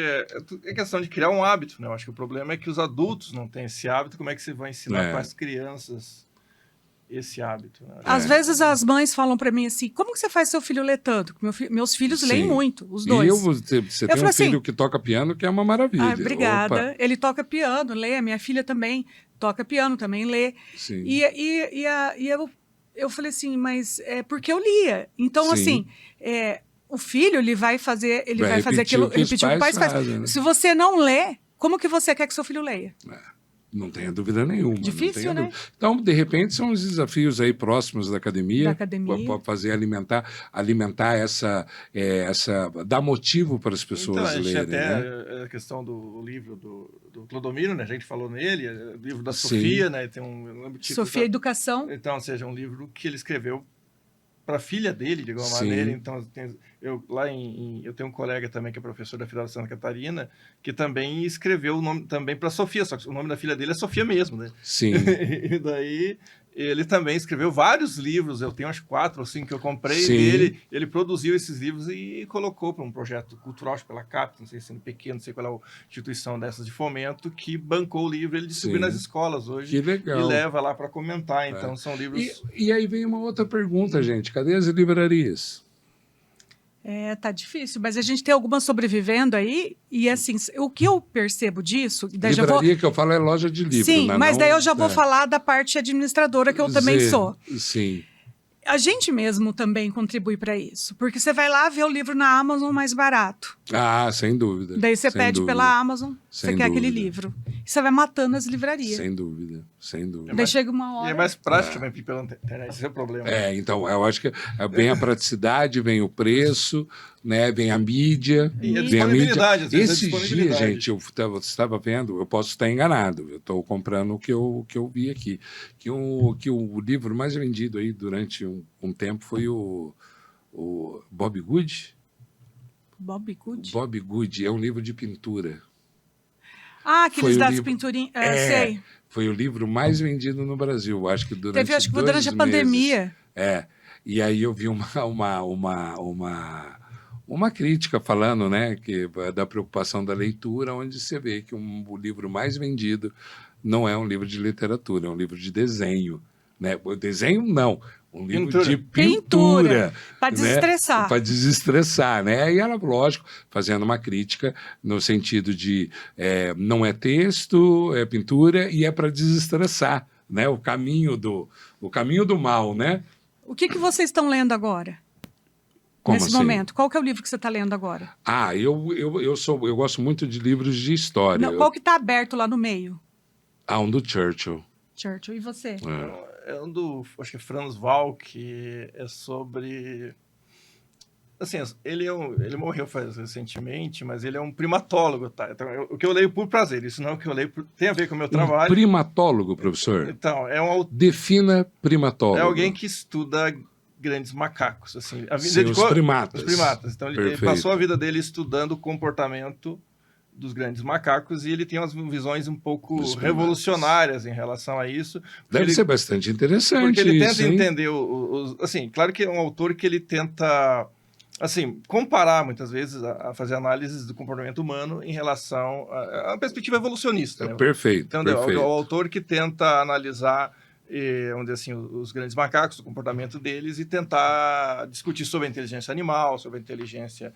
é questão de criar um hábito, né? Eu acho que o problema é que os adultos não têm esse hábito. Como é que você vai ensinar para as crianças esse hábito? Né? Às vezes as mães falam para mim assim, como que você faz seu filho ler tanto? Meus filhos leem muito, os dois. Você tem um filho que toca piano, que é uma maravilha. Obrigada. Opa. Ele toca piano, lê. A minha filha também toca piano, também lê. Sim. E eu falei assim, mas é porque eu lia. Então, assim... O filho, ele vai fazer aquilo, repetir o que o pai faz. Né? Se você não lê, como que você quer que seu filho leia? Não tenha dúvida nenhuma. Difícil, né? Então, de repente, são os desafios aí próximos da academia. Para fazer alimentar dar motivo para as pessoas lerem. Até a questão do livro do Clodomiro, né? A gente falou nele, o livro da Sofia, né? Tem Sofia Educação. Então, ou seja, um livro que ele escreveu para a filha dele, de alguma maneira. Então, eu tenho um colega também que é professor da Federal de Santa Catarina, que também escreveu o nome também para Sofia, só que o nome da filha dele é Sofia mesmo, né? Sim. E daí ele também escreveu vários livros, eu tenho acho 4 ou 5 que eu comprei dele, ele produziu esses livros e colocou para um projeto cultural, acho pela CAP, não sei se é pequeno, não sei qual é a instituição dessas de fomento, que bancou o livro, ele distribui nas escolas hoje. Que legal. E leva lá para comentar, então são livros... E aí vem uma outra pergunta, gente, cadê as livrarias? Tá difícil, mas a gente tem algumas sobrevivendo aí, e assim, o que eu percebo disso... Livraria que eu falo é loja de livro. Sim, mas daí eu já vou falar da parte administradora, que eu também sou. Sim. a gente mesmo também contribui para isso. Porque você vai lá ver o livro na Amazon mais barato. Ah, sem dúvida. Daí você pede dúvida. pela Amazon, Sem você quer aquele dúvida. livro. E você vai matando as livrarias. Sem dúvida, sem dúvida. Daí chega uma hora... E é mais prático também pedir pela internet, esse é o problema. Então, eu acho que vem a praticidade, vem o preço, né? Vem a mídia. E a vem a mídia. disponibilidade. Esses dias, gente, eu estava vendo, eu posso estar enganado, eu estou comprando o que eu vi aqui, que o livro mais vendido aí durante um tempo foi o Bob Good. Bob Good? Bob Good é um livro de pintura. Ah, aqueles das pinturinhas. Sei. Foi o livro mais vendido no Brasil, acho que durante Teve, acho que durante a pandemia. E aí eu vi uma crítica falando, né, da preocupação da leitura, onde você vê que o livro mais vendido não é um livro de literatura, é um livro de desenho. Né? O desenho, não. Um livro de pintura. Para desestressar. Né? Para desestressar, né? E ela, lógico, fazendo uma crítica no sentido de não é texto, é pintura e é para desestressar, né? O caminho do mal, né? O que vocês estão lendo agora? Como nesse assim? momento? Qual que é o livro que você está lendo agora? Eu gosto muito de livros de história. Não, qual que está aberto lá no meio? Um do Churchill. Churchill. E você? É um do, acho que é Franz Wall, que é sobre... Assim, ele morreu recentemente, mas ele é um primatólogo, tá? Então, o que eu leio por prazer, isso não é o que eu leio tem a ver com o meu trabalho. Primatólogo, professor? Então, Defina primatólogo. É alguém que estuda grandes macacos, assim. Os primatas. Os primatas. Então, ele passou a vida dele estudando o comportamento dos grandes macacos, e ele tem umas visões um pouco revolucionárias em relação a isso. Deve ser bastante interessante. Porque ele tenta isso, entender assim, claro que é um autor que ele tenta, assim, comparar muitas vezes a fazer análises do comportamento humano em relação a uma perspectiva evolucionista. Né? Perfeito. Então, perfeito. O autor que tenta analisar, vamos dizer assim, os grandes macacos, o comportamento deles, e tentar discutir sobre a inteligência animal, sobre a inteligência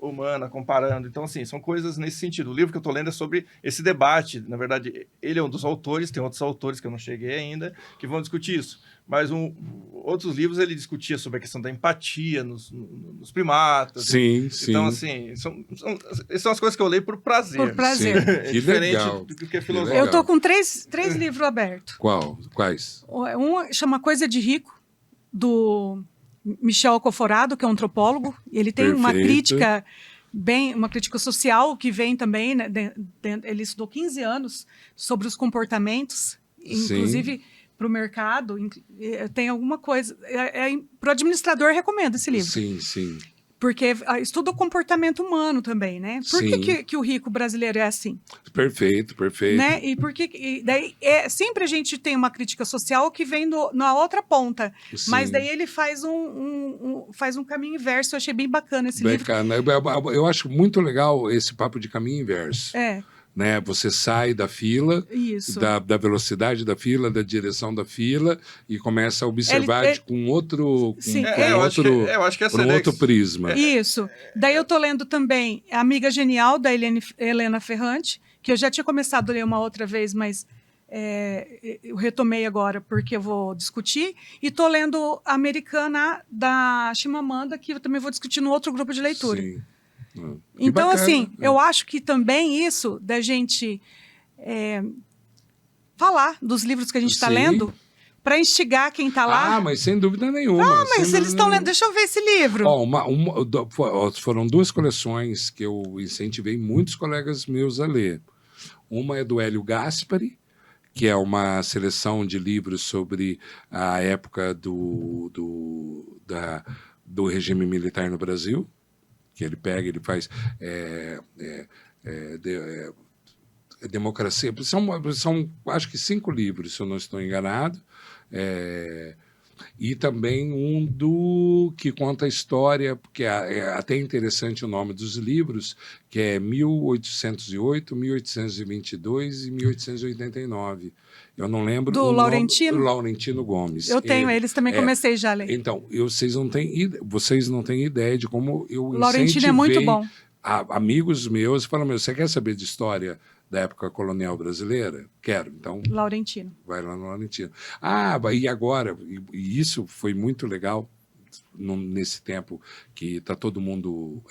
humana, comparando. Então, assim, são coisas nesse sentido. O livro que eu estou lendo é sobre esse debate. Na verdade, ele é um dos autores, tem outros autores que eu não cheguei ainda, que vão discutir isso. Mas outros livros ele discutia sobre a questão da empatia nos primatas. Sim, sim. Então, assim, essas são as coisas que eu leio por prazer. Por prazer. É que diferente legal. do que é filosofia. Eu estou com três livros abertos. Quais? Um chama Coisa de Rico, do Michel Alcoforado, que é um antropólogo. Ele tem uma crítica social que vem também, né, ele estudou 15 anos sobre os comportamentos, inclusive para o mercado, tem alguma coisa. Para o administrador, recomendo esse livro. Sim, sim. Porque estuda o comportamento humano também, né? Por que o rico brasileiro é assim? Perfeito. Né? E daí sempre a gente tem uma crítica social que vem na outra ponta. Sim. Mas daí ele faz um caminho inverso. Eu achei bem bacana esse livro. Eu acho muito legal esse papo de caminho inverso. Né? Você sai da fila, da velocidade da fila, da direção da fila, e começa a observar com outro prisma. Isso. Daí eu estou lendo também Amiga Genial, da Helena Ferrante, que eu já tinha começado a ler uma outra vez, mas eu retomei agora porque eu vou discutir. E estou lendo Americana, da Chimamanda, que eu também vou discutir no outro grupo de leitura. Sim. Então, assim, eu acho que também isso da gente falar dos livros que a gente está lendo para instigar quem está lá. Mas sem dúvida nenhuma. Mas eles estão lendo. Deixa eu ver esse livro. Foram 2 coleções que eu incentivei muitos colegas meus a ler. Uma é do Hélio Gaspari, que é uma seleção de livros sobre a época do regime militar no Brasil, que ele pega, ele faz democracia. São, acho que 5 livros, se eu não estou enganado. E também que conta a história, porque é até interessante o nome dos livros, que é 1808, 1822 e 1889. Eu não lembro do Laurentino? Do Laurentino Gomes. Eu tenho eles, também comecei já a ler. Então, vocês não têm ideia de como eu Laurentino é muito bom. Amigos meus falam, você quer saber de história da época colonial brasileira? Quero. Então, Laurentino. Vai lá no Laurentino. Ah, e agora, e isso foi muito legal nesse tempo que está todo mundo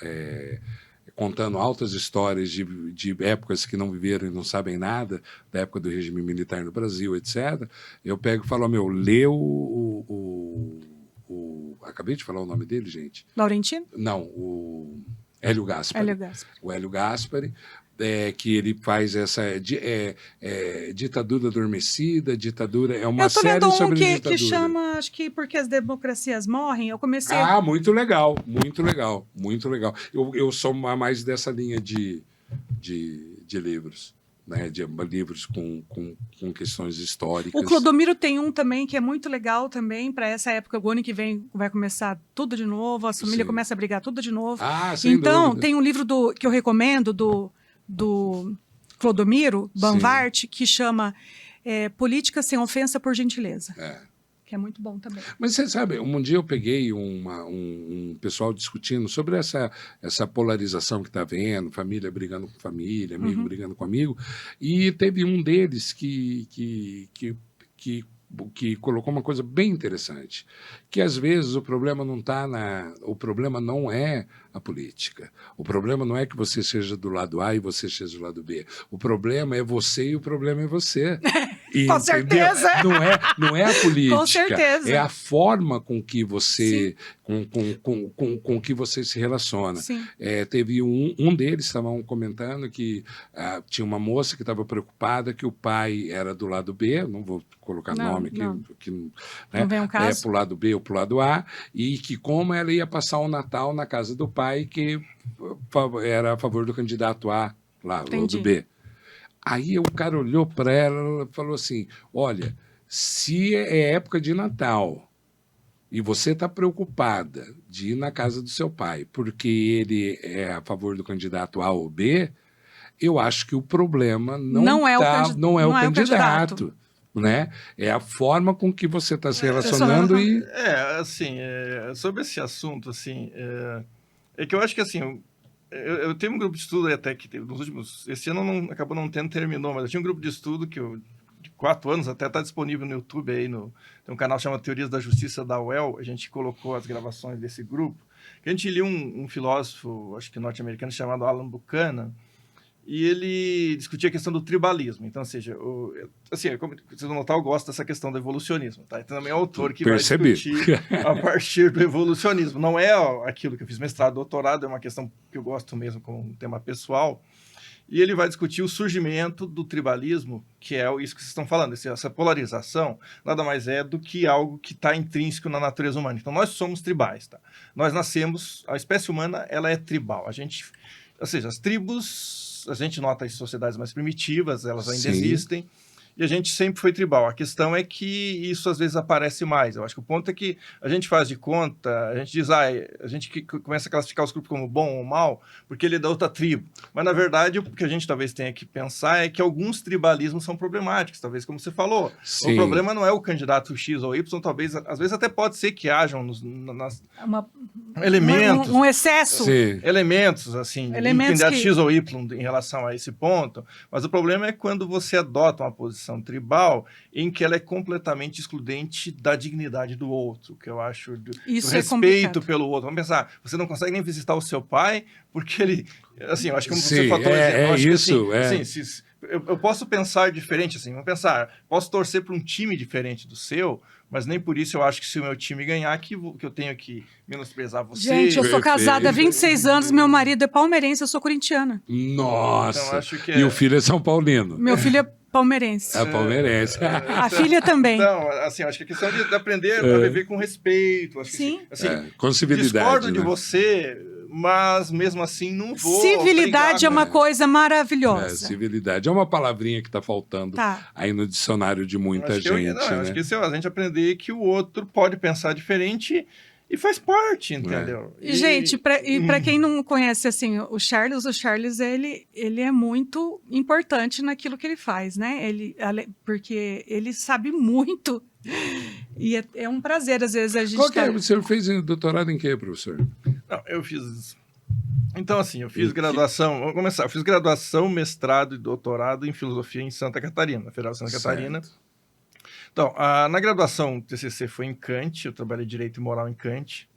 contando altas histórias de épocas que não viveram e não sabem nada, da época do regime militar no Brasil, etc. Eu pego e falo, lê acabei de falar o nome dele, gente. Laurentino? Não, o Hélio Gaspari. Hélio Gaspari. O Hélio Gaspari, que ele faz essa ditadura adormecida, ditadura... É uma série sobre ditadura. Eu tô lendo um que chama, acho que Porque as Democracias Morrem, eu comecei... Ah, muito legal, muito legal, muito legal. Eu sou mais dessa linha de livros. Né, de livros com questões históricas. O Clodomiro tem um também que é muito legal também para essa época. O ano que vem vai começar tudo de novo, a família começa a brigar tudo de novo. Sem então, dúvida. Tem um livro que eu recomendo do Clodomiro Banvart, que chama Política Sem Ofensa por Gentileza. Que é muito bom também. Mas você sabe, um dia eu peguei um pessoal discutindo sobre essa polarização que está havendo, família brigando com família, amigo brigando com amigo, e teve um deles que colocou uma coisa bem interessante, que às vezes o problema não é a política. O problema não é que você seja do lado A e você seja do lado B. O problema é você e o problema é você. Com certeza. Não é a política. Com certeza. É a forma com que você, com que você se relaciona. Teve um deles, estavam comentando que tinha uma moça que estava preocupada que o pai era do lado B, não vou colocar nome aqui, não vem um caso. Para o lado B ou para o lado A, e que como ela ia passar o Natal na casa do pai, que era a favor do candidato A, lá, ou do B. Aí o cara olhou para ela e falou assim, olha, se é época de Natal e você está preocupada de ir na casa do seu pai porque ele é a favor do candidato A ou B, eu acho que o problema não é o candidato. Né? É a forma com que você está se relacionando sobre esse assunto, assim, é que eu acho que, assim, eu tenho um grupo de estudo até que nos últimos... Esse ano acabou não terminou, mas eu tinha um grupo de estudo de 4 anos, até está disponível no YouTube, aí tem um canal que chama Teorias da Justiça da UEL, a gente colocou as gravações desse grupo, que a gente lia um filósofo, acho que norte-americano, chamado Alan Buchanan, e ele discutia a questão do tribalismo. Então, ou seja, como vocês vão notar, eu gosto dessa questão do evolucionismo. Tá? Então, também é o autor que vai discutir a partir do evolucionismo. Não é aquilo que eu fiz mestrado, doutorado, é uma questão que eu gosto mesmo como um tema pessoal. E ele vai discutir o surgimento do tribalismo, que é isso que vocês estão falando. Essa polarização nada mais é do que algo que está intrínseco na natureza humana. Então, nós somos tribais. Tá? Nós nascemos... A espécie humana ela é tribal. Ou seja, as tribos... A gente nota as sociedades mais primitivas, elas ainda existem, e a gente sempre foi tribal. A questão é que isso às vezes aparece mais. Eu acho que o ponto é que a gente faz de conta, a gente diz, a gente começa a classificar os grupos como bom ou mal, porque ele é da outra tribo. Mas, na verdade, o que a gente talvez tenha que pensar é que alguns tribalismos são problemáticos, talvez como você falou. O problema não é o candidato X ou Y, talvez, às vezes até pode ser que hajam elementos. Um excesso. Elementos, assim, candidato X ou Y em relação a esse ponto. Mas o problema é quando você adota uma posição tribal em que ela é completamente excludente da dignidade do outro, que eu acho do respeito pelo outro. Vamos pensar, você não consegue nem visitar o seu pai porque ele... Assim, eu acho que como você falou... Eu posso pensar diferente, assim, vamos pensar, posso torcer para um time diferente do seu, mas nem por isso eu acho que se o meu time ganhar, que eu tenho que menosprezar você. Gente, eu sou casada há 26 anos, meu marido é palmeirense, eu sou corintiana. Nossa! Então, acho que e o filho é São Paulino. Meu filho é palmeirense. É palmeirense. A filha também. Então, assim, acho que a questão de aprender a viver com respeito. Acho Sim. Que, assim, com civilidade. Discordo de você, mas mesmo assim não vou... Civilidade é uma coisa maravilhosa. Civilidade é uma palavrinha que está faltando aí no dicionário de muita gente. Acho que a gente aprender que o outro pode pensar diferente e faz parte, entendeu? Gente, para quem não conhece assim, o Charles ele é muito importante naquilo que ele faz, né? Porque ele sabe muito e é um prazer às vezes a gente... O senhor fez doutorado em quê, professor? Não, eu fiz Então, assim, eu fiz graduação, vamos começar, eu fiz graduação, mestrado e doutorado em filosofia em Santa Catarina, na Federal de Santa Catarina. Então, na graduação, o TCC foi em Kant, eu trabalhei Direito e Moral em Kant.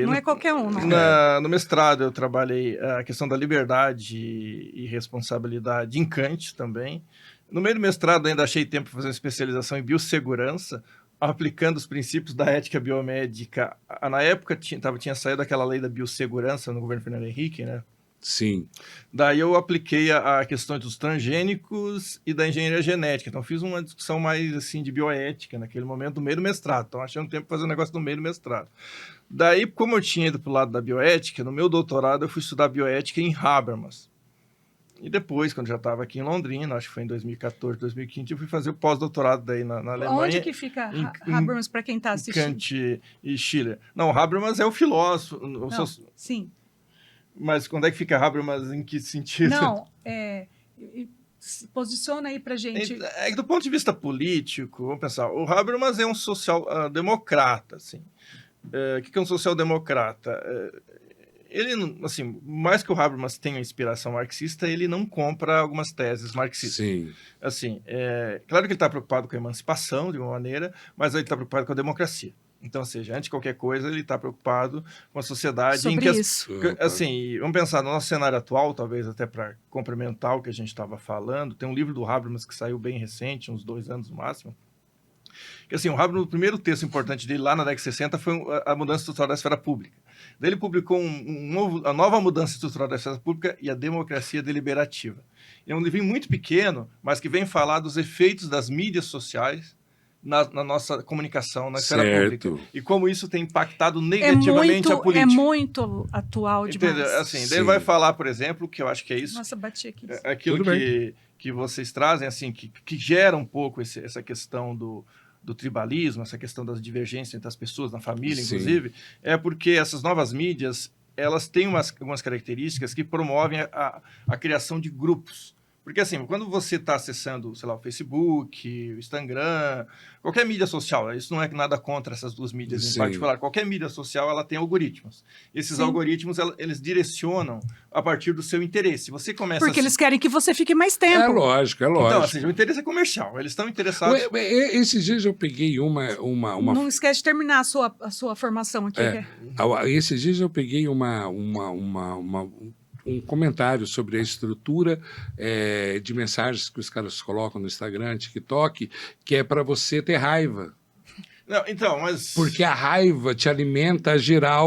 Não é qualquer um, não. No mestrado, eu trabalhei a questão da liberdade e responsabilidade em Kant também. No meio do mestrado, ainda achei tempo para fazer uma especialização em biossegurança, aplicando os princípios da ética biomédica. Na época, tinha saído aquela lei da biossegurança no governo Fernando Henrique, né? Sim. Daí eu apliquei a questão dos transgênicos e da engenharia genética. Então, fiz uma discussão mais, assim, de bioética naquele momento, no meio do mestrado. Então, achei um tempo para fazer um negócio no meio do mestrado. Daí, como eu tinha ido para o lado da bioética, no meu doutorado eu fui estudar bioética em Habermas. E depois, quando já estava aqui em Londrina, acho que foi em 2014, 2015, eu fui fazer o pós-doutorado daí na Alemanha. Onde que fica Habermas, para quem está assistindo? Kant e Schiller. Não, Habermas é o filósofo. Sim. Mas quando é que fica Habermas, em que sentido? Não, se posiciona aí para gente. É que do ponto de vista político, vamos pensar, o Habermas é um social-democrata, assim. O que é um social-democrata? Ele, assim, mais que o Habermas tenha inspiração marxista, ele não compra algumas teses marxistas. Sim. Assim, claro que ele está preocupado com a emancipação, de uma maneira, mas ele está preocupado com a democracia. Então, ou seja, antes de qualquer coisa, ele está preocupado com a sociedade. Sobre isso. Assim, vamos pensar no nosso cenário atual, talvez até para complementar o que a gente estava falando. Tem um livro do Habermas que saiu bem recente, uns 2 anos no máximo. Que, assim, o Habermas, o primeiro texto importante dele lá na década de 60 foi a mudança estrutural da esfera pública. Daí ele publicou a nova mudança estrutural da esfera pública e a democracia deliberativa. É um livro muito pequeno, mas que vem falar dos efeitos das mídias sociais na nossa comunicação, na esfera pública. E como isso tem impactado negativamente a política. É muito atual demais. Entendeu? Assim, daí ele vai falar, por exemplo, que eu acho que é isso. Nossa, bati aqui. Aquilo que vocês trazem, assim, que gera um pouco essa questão do tribalismo, essa questão das divergências entre as pessoas, na família, inclusive, é porque essas novas mídias, elas têm algumas características que promovem a criação de grupos. Porque, assim, quando você está acessando, sei lá, o Facebook, o Instagram, qualquer mídia social, isso não é nada contra essas duas mídias em particular, qualquer mídia social, ela tem algoritmos. Esses algoritmos, eles direcionam a partir do seu interesse. Você começa Porque eles querem que você fique mais tempo. É lógico. Então, assim, o interesse é comercial, eles estão interessados... Esses dias eu peguei uma... Não esquece de terminar a sua formação aqui. Esses dias eu peguei um comentário sobre a estrutura de mensagens que os caras colocam no Instagram, TikTok, que é para você ter raiva. Não, então, mas... Porque a raiva te alimenta a girar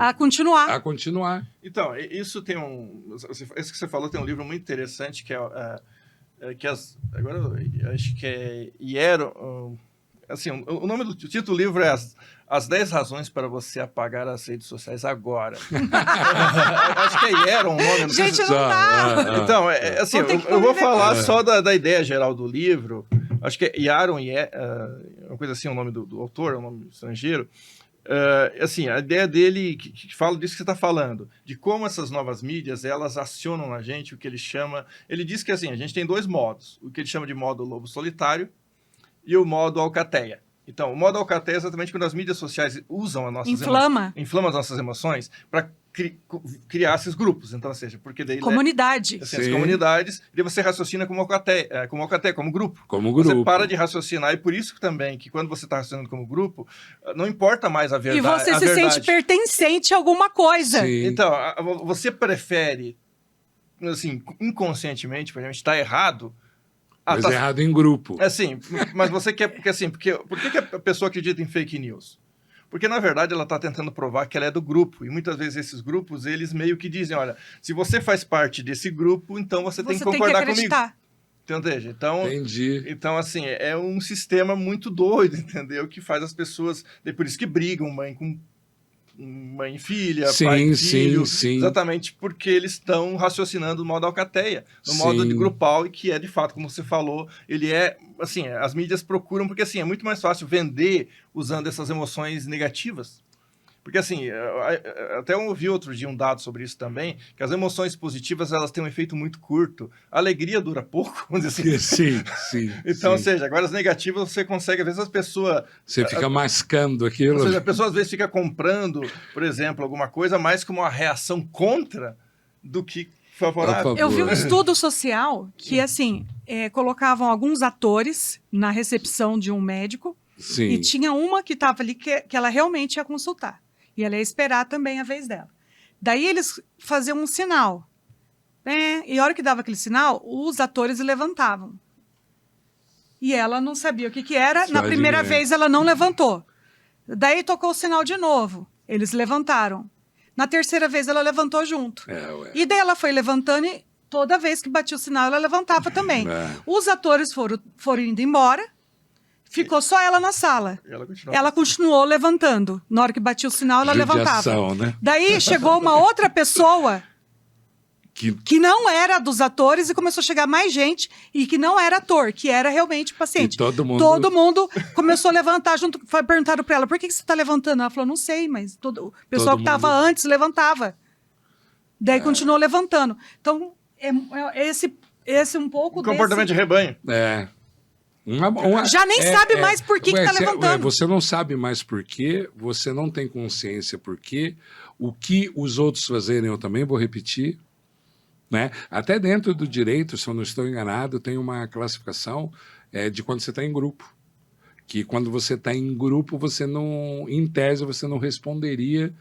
a continuar. A continuar. Então, isso tem isso que você falou tem um livro muito interessante, que agora eu acho que é Hierro... Assim, o nome do título do livro é As 10 razões para você apagar as redes sociais agora. Acho que é Hierro o nome. Gente, não dá! Então, assim, eu vou falar só da ideia geral do livro. Acho que é Hierro, uma coisa assim, o nome do autor, é um nome estrangeiro. Assim, a ideia dele, que fala disso que você está falando, de como essas novas mídias, elas acionam na gente o que ele chama... Ele diz que, assim, a gente tem 2 modos. O que ele chama de modo lobo solitário, e o modo alcateia. Então, o modo alcateia é exatamente quando as mídias sociais usam as nossas inflama as nossas emoções para criar esses grupos. Então, ou seja, porque daí... Comunidade. Assim, as comunidades, e você raciocina como alcateia, como grupo. Como grupo. Você para de raciocinar, e por isso também, que quando você está raciocinando como grupo, não importa mais a verdade. E você se sente pertencente a alguma coisa. Sim. Então, você prefere, assim, inconscientemente, por exemplo, está errado, mas errado em grupo. Assim, mas você quer... Porque, assim, por que a pessoa acredita em fake news? Porque, na verdade, ela está tentando provar que ela é do grupo. E muitas vezes esses grupos, eles meio que dizem, olha, se você faz parte desse grupo, então você tem que concordar comigo. Entende? Então, entendi. Então, assim, é um sistema muito doido, entendeu? Que faz as pessoas... É por isso que brigam, mãe e filha, pai e filho, sim. Exatamente porque eles estão raciocinando no modo alcateia, no modo de grupal, e que é, de fato, como você falou, ele é, assim, as mídias procuram, porque, assim, é muito mais fácil vender usando essas emoções negativas, Porque, assim, até eu ouvi outro dia um dado sobre isso também, que as emoções positivas, elas têm um efeito muito curto. A alegria dura pouco, vamos dizer assim. Sim. Então, ou seja, agora as negativas você consegue, às vezes as pessoas... Você fica mascando aquilo. Ou seja, a pessoa às vezes fica comprando, por exemplo, alguma coisa mais como uma reação contra do que favorável. Eu vi um estudo social que, assim, colocavam alguns atores na recepção de um médico. Sim. E tinha uma que estava ali que ela realmente ia consultar. E ela ia esperar também a vez dela. Daí eles faziam um sinal. E a hora que dava aquele sinal, os atores levantavam. E ela não sabia o que era. Na primeira vez ela não levantou. Daí tocou o sinal de novo. Eles levantaram. Na terceira vez ela levantou junto. E daí ela foi levantando e toda vez que batia o sinal ela levantava também. Os atores foram indo embora. Ficou só ela na sala. Ela continuou levantando. Na hora que batia o sinal, ela levantava. Né? Daí chegou uma outra pessoa que não era dos atores e começou a chegar mais gente e que não era ator, que era realmente paciente. E todo mundo começou a levantar junto. Perguntaram para ela, por que você está levantando? Ela falou, não sei, mas o pessoal que estava antes levantava. Daí continuou levantando. Então, esse um pouco comportamento de rebanho. Já nem sabe mais por que está levantando. Você não sabe mais por quê, você não tem consciência por quê. O que os outros fazerem, eu também vou repetir. Né? Até dentro do direito, se eu não estou enganado, tem uma classificação de quando você está em grupo. Que quando você está em grupo, você não, em tese, você não responderia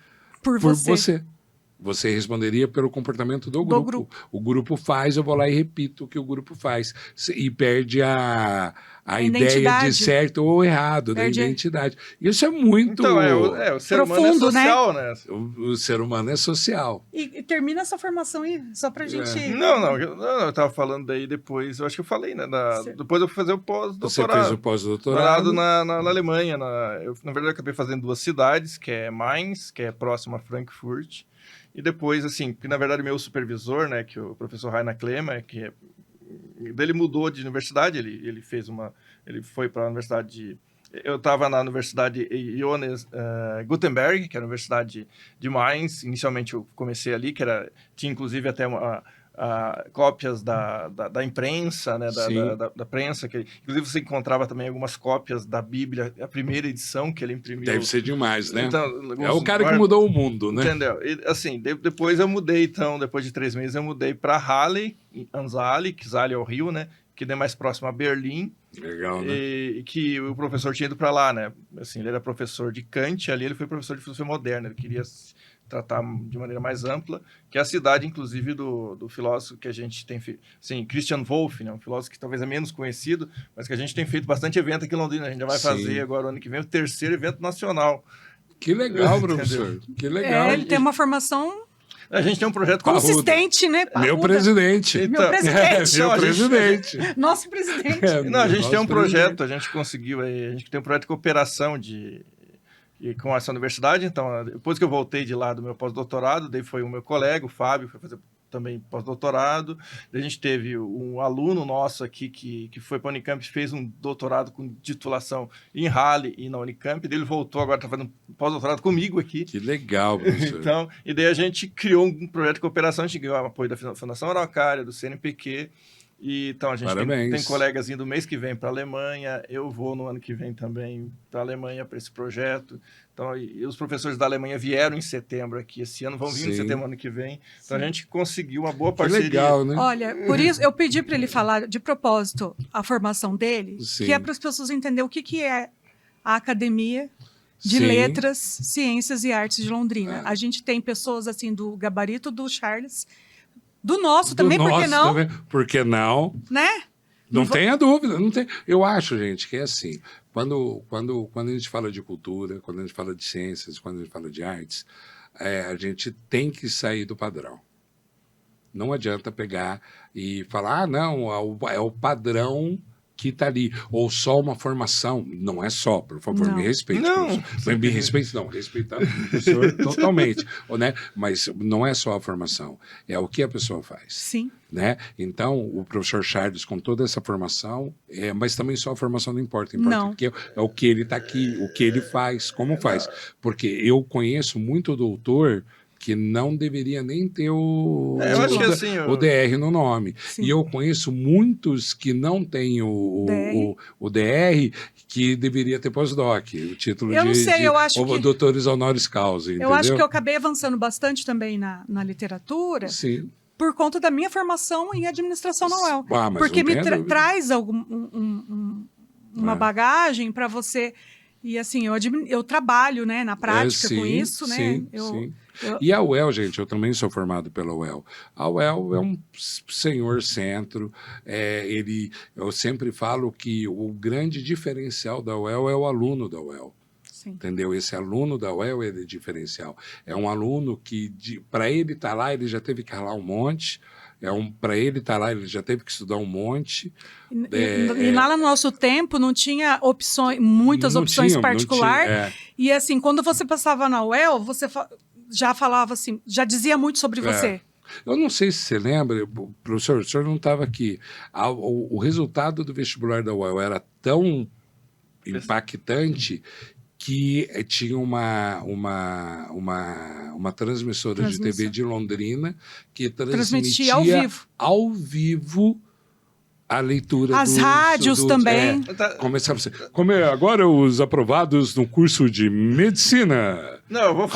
por você. Você responderia pelo comportamento do grupo. O grupo faz, eu vou lá e repito o que o grupo faz. E perde a ideia de certo ou errado, da identidade. Isso é muito... Então, o ser humano é social, né? O ser humano é social. E termina essa formação aí, só pra gente... Não, eu tava falando daí depois, eu acho que eu falei, né? Depois eu fui fazer o pós-doutorado. Você fez o pós-doutorado? Na Alemanha. Na verdade, eu acabei fazendo 2 cidades, que é Mainz, que é próximo a Frankfurt. E depois, assim, porque na verdade meu supervisor, né, que é o professor Rainer Klemer, ele mudou de universidade, ele foi para a universidade eu estava na Universidade Johannes Gutenberg, que era a Universidade de Mainz. Inicialmente eu comecei ali, tinha inclusive até cópias da imprensa, né, da prensa, que inclusive você encontrava também algumas cópias da Bíblia, a primeira edição que ele imprimiu. Deve ser demais, né? Então, é o cara que mudou o mundo, né? Entendeu? E, assim, depois eu mudei, então, depois de 3 meses eu mudei para Halle, em Saale, que Saale é o Rio, né? Que é mais próximo a Berlim. Legal, né? E que o professor tinha ido para lá, né? Assim, ele era professor de Kant, ali ele foi professor de filosofia moderna, ele queria tratar de maneira mais ampla, que é a cidade, inclusive, do filósofo que a gente tem feito, assim, Christian Wolff, né? Um filósofo que talvez é menos conhecido, mas que a gente tem feito bastante evento aqui em Londrina. A gente já vai fazer agora, ano que vem, o 3º evento nacional. Que legal, professor. Que legal. Ele tem uma formação... A gente tem um projeto consistente, né? Parruda. Meu presidente. Então, meu presidente. Meu presidente. Nosso presidente. Não, a gente tem um projeto, a gente conseguiu, a gente tem um projeto de cooperação com essa universidade. Então, depois que eu voltei de lá do meu pós-doutorado, daí foi o meu colega, o Fábio, foi fazer também pós-doutorado. A gente teve um aluno nosso aqui que foi para a Unicamp, fez um doutorado com titulação em Halle e na Unicamp. Ele voltou, agora está fazendo pós-doutorado comigo aqui. Que legal, professor. Então, e daí a gente criou um projeto de cooperação, a gente ganhou o apoio da Fundação Araucária, do CNPq. E, então, a gente tem colegas indo mês que vem para a Alemanha, eu vou no ano que vem também para a Alemanha para esse projeto. Então, e os professores da Alemanha vieram em setembro aqui esse ano, vão vir em setembro ano que vem. Então, a gente conseguiu uma boa parceria. Que legal, né? Olha, por isso eu pedi para ele falar de propósito a formação dele, que é para as pessoas entenderem o que é a Academia de Letras, Ciências e Artes de Londrina. A gente tem pessoas assim do gabarito do Charles, do nosso também, por que não? Também. Por que não? Né? Não tenha dúvida. Não tem... Eu acho, gente, que é assim. Quando a gente fala de cultura, quando a gente fala de ciências, quando a gente fala de artes, a gente tem que sair do padrão. Não adianta pegar e falar, não, é o padrão que está ali, ou só uma formação, não é só, por favor, me respeite. Não. Me respeite, não, respeitando o professor totalmente, né? Mas não é só a formação, é o que a pessoa faz. Sim. Né? Então, o professor Charles, com toda essa formação, mas também só a formação não importa, porque é o que ele está aqui, o que ele faz, como faz. Porque eu conheço muito doutor que não deveria nem ter o DR no nome. Sim. E eu conheço muitos que não têm o DR, que deveria ter pós-doc, o título de doutores honoris causa. Eu acho que eu acabei avançando bastante também na literatura. Sim. Por conta da minha formação em administração na UEL. Porque me traz uma bagagem para você... E assim, eu trabalho, né, na prática com isso, né? Sim. E a UEL, gente, eu também sou formado pela UEL. A UEL é um senhor centro. Eu sempre falo que o grande diferencial da UEL é o aluno da UEL. Sim. Entendeu? Esse aluno da UEL é diferencial. É um aluno que, para ele estar lá, ele já teve que ralar um monte. Para ele estar lá, ele já teve que estudar um monte. E lá no nosso tempo não tinha muitas opções particulares. E assim, quando você passava na UEL, você já falava assim, já dizia muito sobre você. Eu não sei se você lembra, professor, o senhor não estava aqui. O resultado do vestibular da UEL era tão impactante que tinha uma transmissora de TV de Londrina que transmitia ao vivo a leitura. As rádios também. Começava assim, agora os aprovados no curso de medicina. Não, eu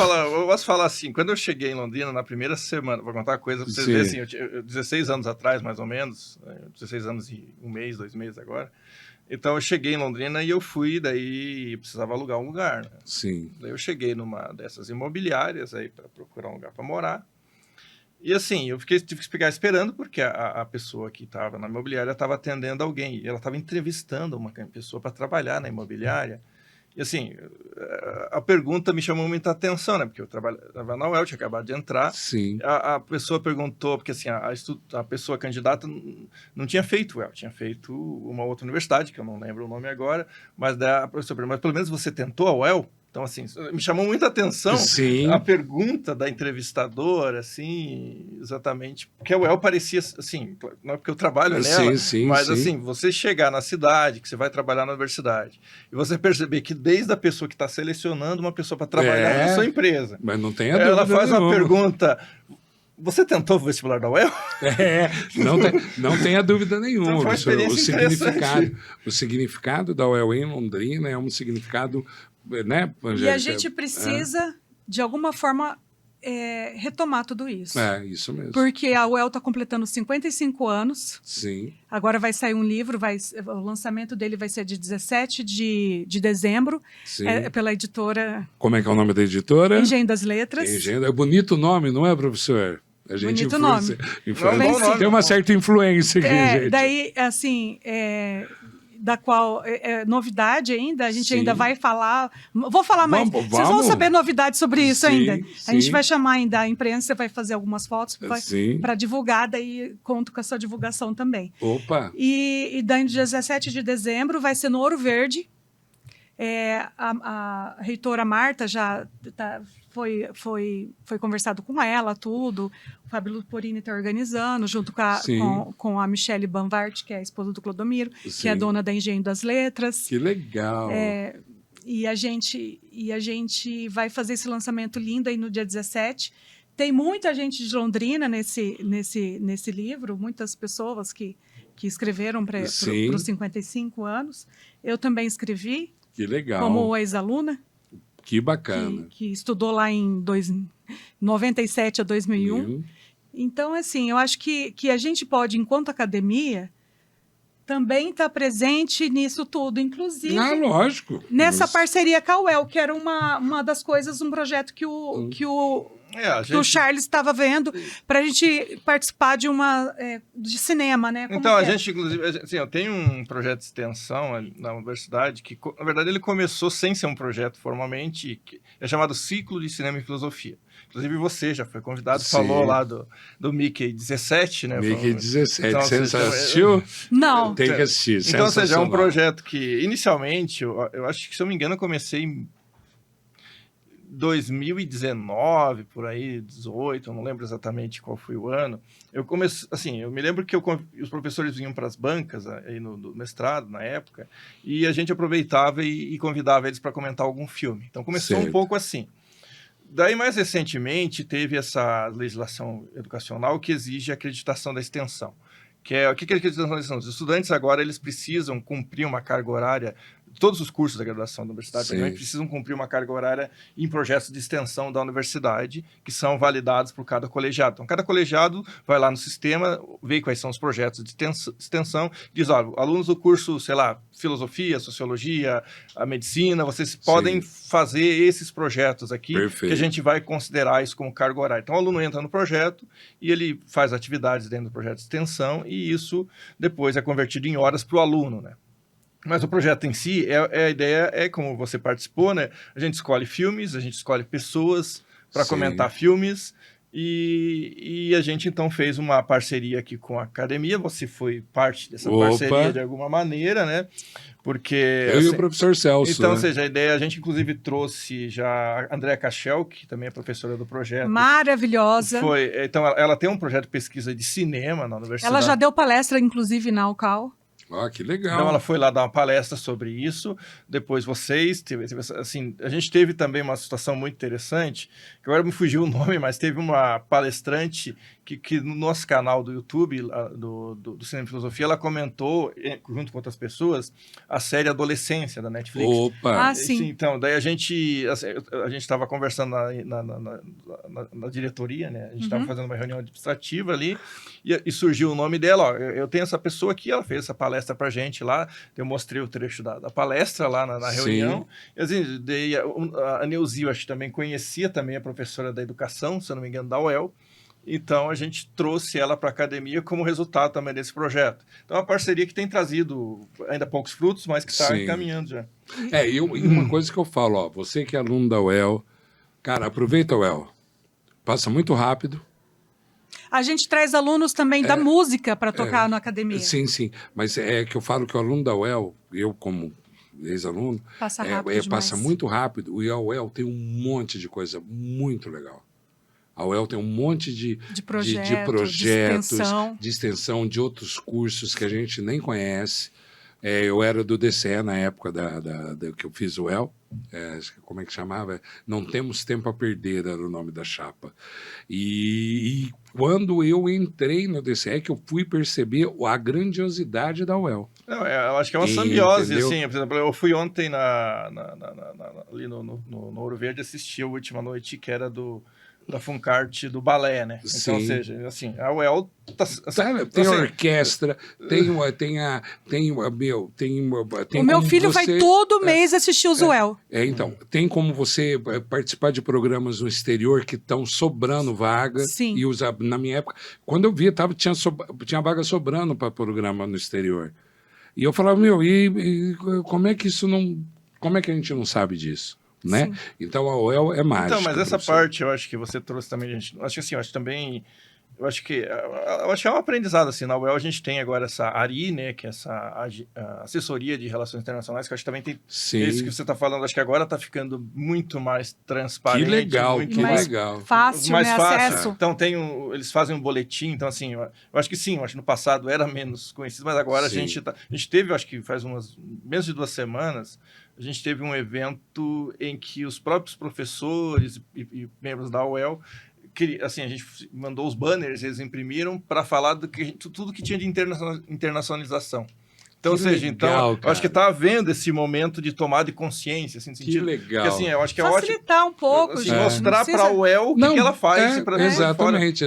posso falar assim, quando eu cheguei em Londrina, na primeira semana, vou contar uma coisa para vocês verem, assim, eu tinha 16 anos atrás, mais ou menos, 16 anos e 1 mês, 2 meses agora. Então, eu cheguei em Londrina e eu fui, daí precisava alugar um lugar. Né? Sim. Daí eu cheguei numa dessas imobiliárias aí para procurar um lugar para morar. E assim, tive que ficar esperando porque a pessoa que estava na imobiliária estava atendendo alguém. E ela estava entrevistando uma pessoa para trabalhar na imobiliária. E assim, a pergunta me chamou muita atenção, né? Porque eu trabalhava na UEL, tinha acabado de entrar. Sim. A pessoa perguntou, porque assim, a pessoa candidata não tinha feito UEL, tinha feito uma outra universidade, que eu não lembro o nome agora, mas a professora perguntou, mas pelo menos você tentou a UEL? Então, assim, me chamou muita atenção a pergunta da entrevistadora, assim, exatamente, porque a UEL parecia, assim, não é porque eu trabalho nela, mas, assim, você chegar na cidade, que você vai trabalhar na universidade, e você perceber que desde a pessoa que está selecionando uma pessoa para trabalhar na sua empresa, mas não tem a dúvida ela faz nenhuma. uma pergunta... Você tentou o vestibular da UEL? Não tem a dúvida nenhuma. Então foi uma o significado da UEL em Londrina é um significado, né, Angélica? E a gente precisa, de alguma forma, retomar tudo isso. Isso mesmo. Porque a UEL está completando 55 anos. Sim. Agora vai sair um livro, o lançamento dele vai ser de 17 de dezembro, pela editora... Como é que é o nome da editora? Engenho das Letras. É bonito o nome, não é, professor? A gente bonito nome. Tem uma certa influência aqui, gente. Daí, assim... da qual novidade ainda, a gente ainda vai falar. Vou falar mais. Vocês vão saber novidades sobre isso ainda. A gente vai chamar ainda a imprensa, vai fazer algumas fotos para divulgar, daí conto com a sua divulgação também. Opa! E daí, no dia 17 de dezembro, vai ser no Ouro Verde. A reitora Marta já foi conversado com ela, tudo. O Fábio Luporini está organizando, junto com a Michele Banvart, que é a esposa do Clodomiro, que é dona da Engenho das Letras. Que legal! E a gente vai fazer esse lançamento lindo aí no dia 17. Tem muita gente de Londrina nesse livro, muitas pessoas que escreveram para os 55 anos. Eu também escrevi. Que legal. Como ex-aluna. Que bacana. Que estudou lá em 97 a 2001. Então, assim, eu acho que a gente pode, enquanto academia, também estar presente nisso tudo. Inclusive, lógico. Nessa parceria com a UEL, que era uma das coisas, um projeto que o que o Charles estava vendo, para a gente participar de de cinema, né? Como então, a gente, inclusive, assim, eu tenho um projeto de extensão na universidade que, na verdade, ele começou sem ser um projeto formalmente, que é chamado Ciclo de Cinema e Filosofia. Inclusive, você já foi convidado, falou lá do Mickey 17, né? Mickey 17, então, você assistiu? Não. Tem que assistir, então, ou seja, é um projeto que, inicialmente, eu acho que, se eu não me engano, eu comecei em 2019, por aí, 18, eu não lembro exatamente qual foi o ano. Eu comecei, assim, eu me lembro que os professores vinham para as bancas aí no mestrado, na época, e a gente aproveitava e convidava eles para comentar algum filme. Então começou um pouco assim. Daí, mais recentemente, teve essa legislação educacional que exige a acreditação da extensão. O que é a acreditação da extensão? Os estudantes agora eles precisam cumprir uma carga horária. Todos os cursos da graduação da universidade também precisam cumprir uma carga horária em projetos de extensão da universidade, que são validados por cada colegiado. Então, cada colegiado vai lá no sistema, vê quais são os projetos de extensão, diz, olha, alunos do curso, sei lá, filosofia, sociologia, a medicina, vocês podem fazer esses projetos aqui, que a gente vai considerar isso como carga horária. Então, o aluno entra no projeto e ele faz atividades dentro do projeto de extensão e isso depois é convertido em horas para o aluno, né? Mas o projeto em si, a ideia é como você participou, né? A gente escolhe filmes, a gente escolhe pessoas para comentar filmes e a gente então fez uma parceria aqui com a academia. Você foi parte dessa parceria de alguma maneira, né? Porque eu e o professor Celso. Então, ou seja, a ideia, a gente inclusive trouxe já a Andréa Cachel, que também é professora do projeto. Maravilhosa. Então, ela tem um projeto de pesquisa de cinema na universidade. Ela já deu palestra, inclusive, na UCAL. Ah, que legal. Então ela foi lá dar uma palestra sobre isso, depois vocês, assim, a gente teve também uma situação muito interessante, que agora me fugiu o nome, mas teve uma palestrante que no nosso canal do YouTube, do Cinema e Filosofia, ela comentou, junto com outras pessoas, a série Adolescência, da Netflix. Opa! Ah, sim. Então, daí a gente estava conversando na diretoria, né? A gente estava fazendo uma reunião administrativa ali, e surgiu o nome dela, ó, eu tenho essa pessoa aqui, ela fez essa palestra pra gente lá, eu mostrei o trecho da palestra lá na reunião, e assim, daí a Neuzil, acho que também conhecia também a professora da educação, se eu não me engano, da UEL. Então, a gente trouxe ela para a academia como resultado também desse projeto. Então, é uma parceria que tem trazido ainda poucos frutos, mas que está encaminhando já. E uma coisa que eu falo, ó, você que é aluno da UEL, cara, aproveita a UEL. Passa muito rápido. A gente traz alunos também da música para tocar na academia. Sim, sim. Mas é que eu falo que o aluno da UEL, eu como ex-aluno, passa muito rápido. E a UEL tem um monte de coisa muito legal. A UEL tem um monte de projetos, de extensão, de outros cursos que a gente nem conhece. Eu era do DCE na época que eu fiz o UEL. Como é que chamava? Não Temos Tempo a Perder era o nome da chapa. E quando eu entrei no DCE, que eu fui perceber a grandiosidade da UEL. Não, eu acho que é uma simbiose, assim. Por exemplo, eu fui ontem ali no Ouro Verde assistir a última noite, que era da Funkart do balé, né? Então, Sim. Ou seja, assim, a UEL tem a orquestra, o meu filho vai todo mês assistir os UEL. Então, tem como você participar de programas no exterior que estão sobrando vaga. Sim. E na minha época, quando eu via, tinha vaga sobrando para programa no exterior. E eu falava, como é que a gente não sabe disso? Né? Então a UEL é mágica. Então, mas essa parte eu acho que você trouxe também, gente. Acho que assim, eu acho que é um aprendizado assim. Na UEL a gente tem agora essa ARI, né, que é essa assessoria de relações internacionais, que eu acho que também tem isso que você está falando. Acho que agora está ficando muito mais transparente, que legal, fácil, mais fácil. Acesso. Então eles fazem um boletim. Então assim, eu acho que sim. Eu acho que no passado era menos conhecido, mas agora a gente teve, eu acho que faz menos de 2 semanas. A gente teve um evento em que os próprios professores e membros da UEL, assim, a gente mandou os banners, eles imprimiram para falar tudo que tinha de internacionalização. Então, ou seja, eu acho que está havendo esse momento de tomada de consciência, assim, no sentido, que legal. Porque, assim, eu acho que é facilitar ótimo, um pouco, assim, mostrar para a UEL o que ela faz. Exatamente.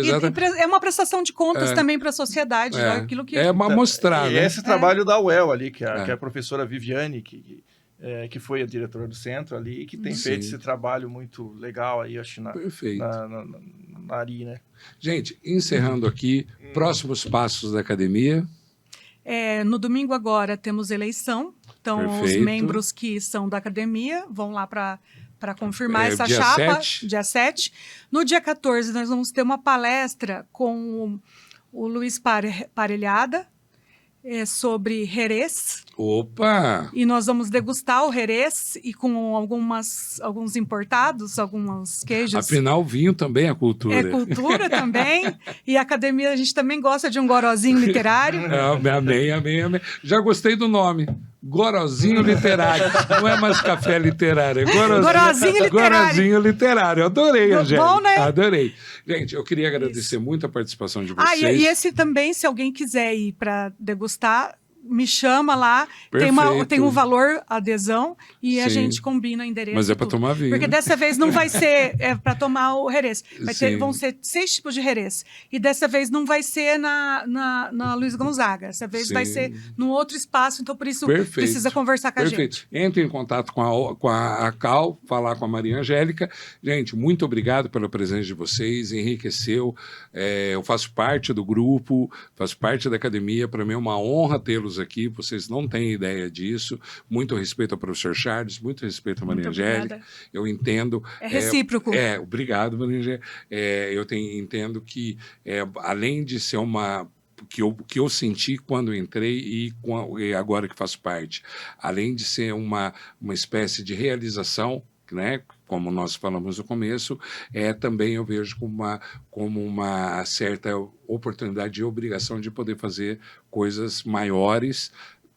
É uma prestação de contas também para a sociedade. Aquilo que... mostrar, e né? esse trabalho da UEL ali, que é a professora Viviane, que que foi a diretora do centro ali, e que tem feito esse trabalho muito legal aí, acho, na ARI, né? Gente, encerrando aqui, próximos passos da academia. No domingo agora temos eleição, então Perfeito. Os membros que são da academia vão lá para confirmar essa chapa, dia 7. No dia 14 nós vamos ter uma palestra com o Luiz Parelhada, sobre Jerez. Opa! E nós vamos degustar o Jerez e com alguns importados, alguns queijos. Afinal, vinho também é cultura. É cultura também. E a academia, a gente também gosta de um gorozinho literário. Amém. Já gostei do nome. Gorozinho literário. Não é mais café literário, é Gorozinho literário. Gorozinho literário. Adorei, Angélica. Bom, né? Adorei. Gente, eu queria agradecer muito a participação de vocês. E esse também, se alguém quiser ir para degustar, me chama lá, tem um valor adesão e a gente combina o endereço. Mas é para tomar vinho. Porque dessa vez não vai ser para tomar o Jerez. Vão ser 6 tipos de Jerez. E dessa vez não vai ser na Luiz Gonzaga. Dessa vez vai ser num outro espaço, então por isso precisa conversar com a gente. Entre em contato com a Cal, falar com a Maria Angélica. Gente, muito obrigado pela presença de vocês, enriqueceu. Eu faço parte do grupo, faço parte da academia, para mim é uma honra tê-los aqui, vocês não têm ideia disso. Muito respeito ao professor Charles, muito respeito à Maria Angélica. Eu entendo. É recíproco. Obrigado, Maria Angélica. Entendo que, além de ser que eu senti quando entrei e agora que faço parte, além de ser uma espécie de realização, né, como nós falamos no começo, também eu vejo como uma certa oportunidade e obrigação de poder fazer coisas maiores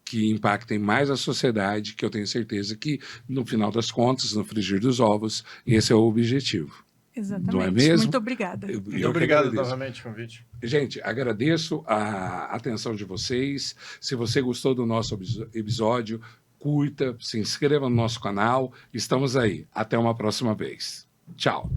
que impactem mais a sociedade, que eu tenho certeza que, no final das contas, no frigir dos ovos, esse é o objetivo. Exatamente. Não é mesmo? Muito obrigada. Obrigado novamente pelo convite. Gente, agradeço a atenção de vocês. Se você gostou do nosso episódio, curta, se inscreva no nosso canal. Estamos aí. Até uma próxima vez. Tchau.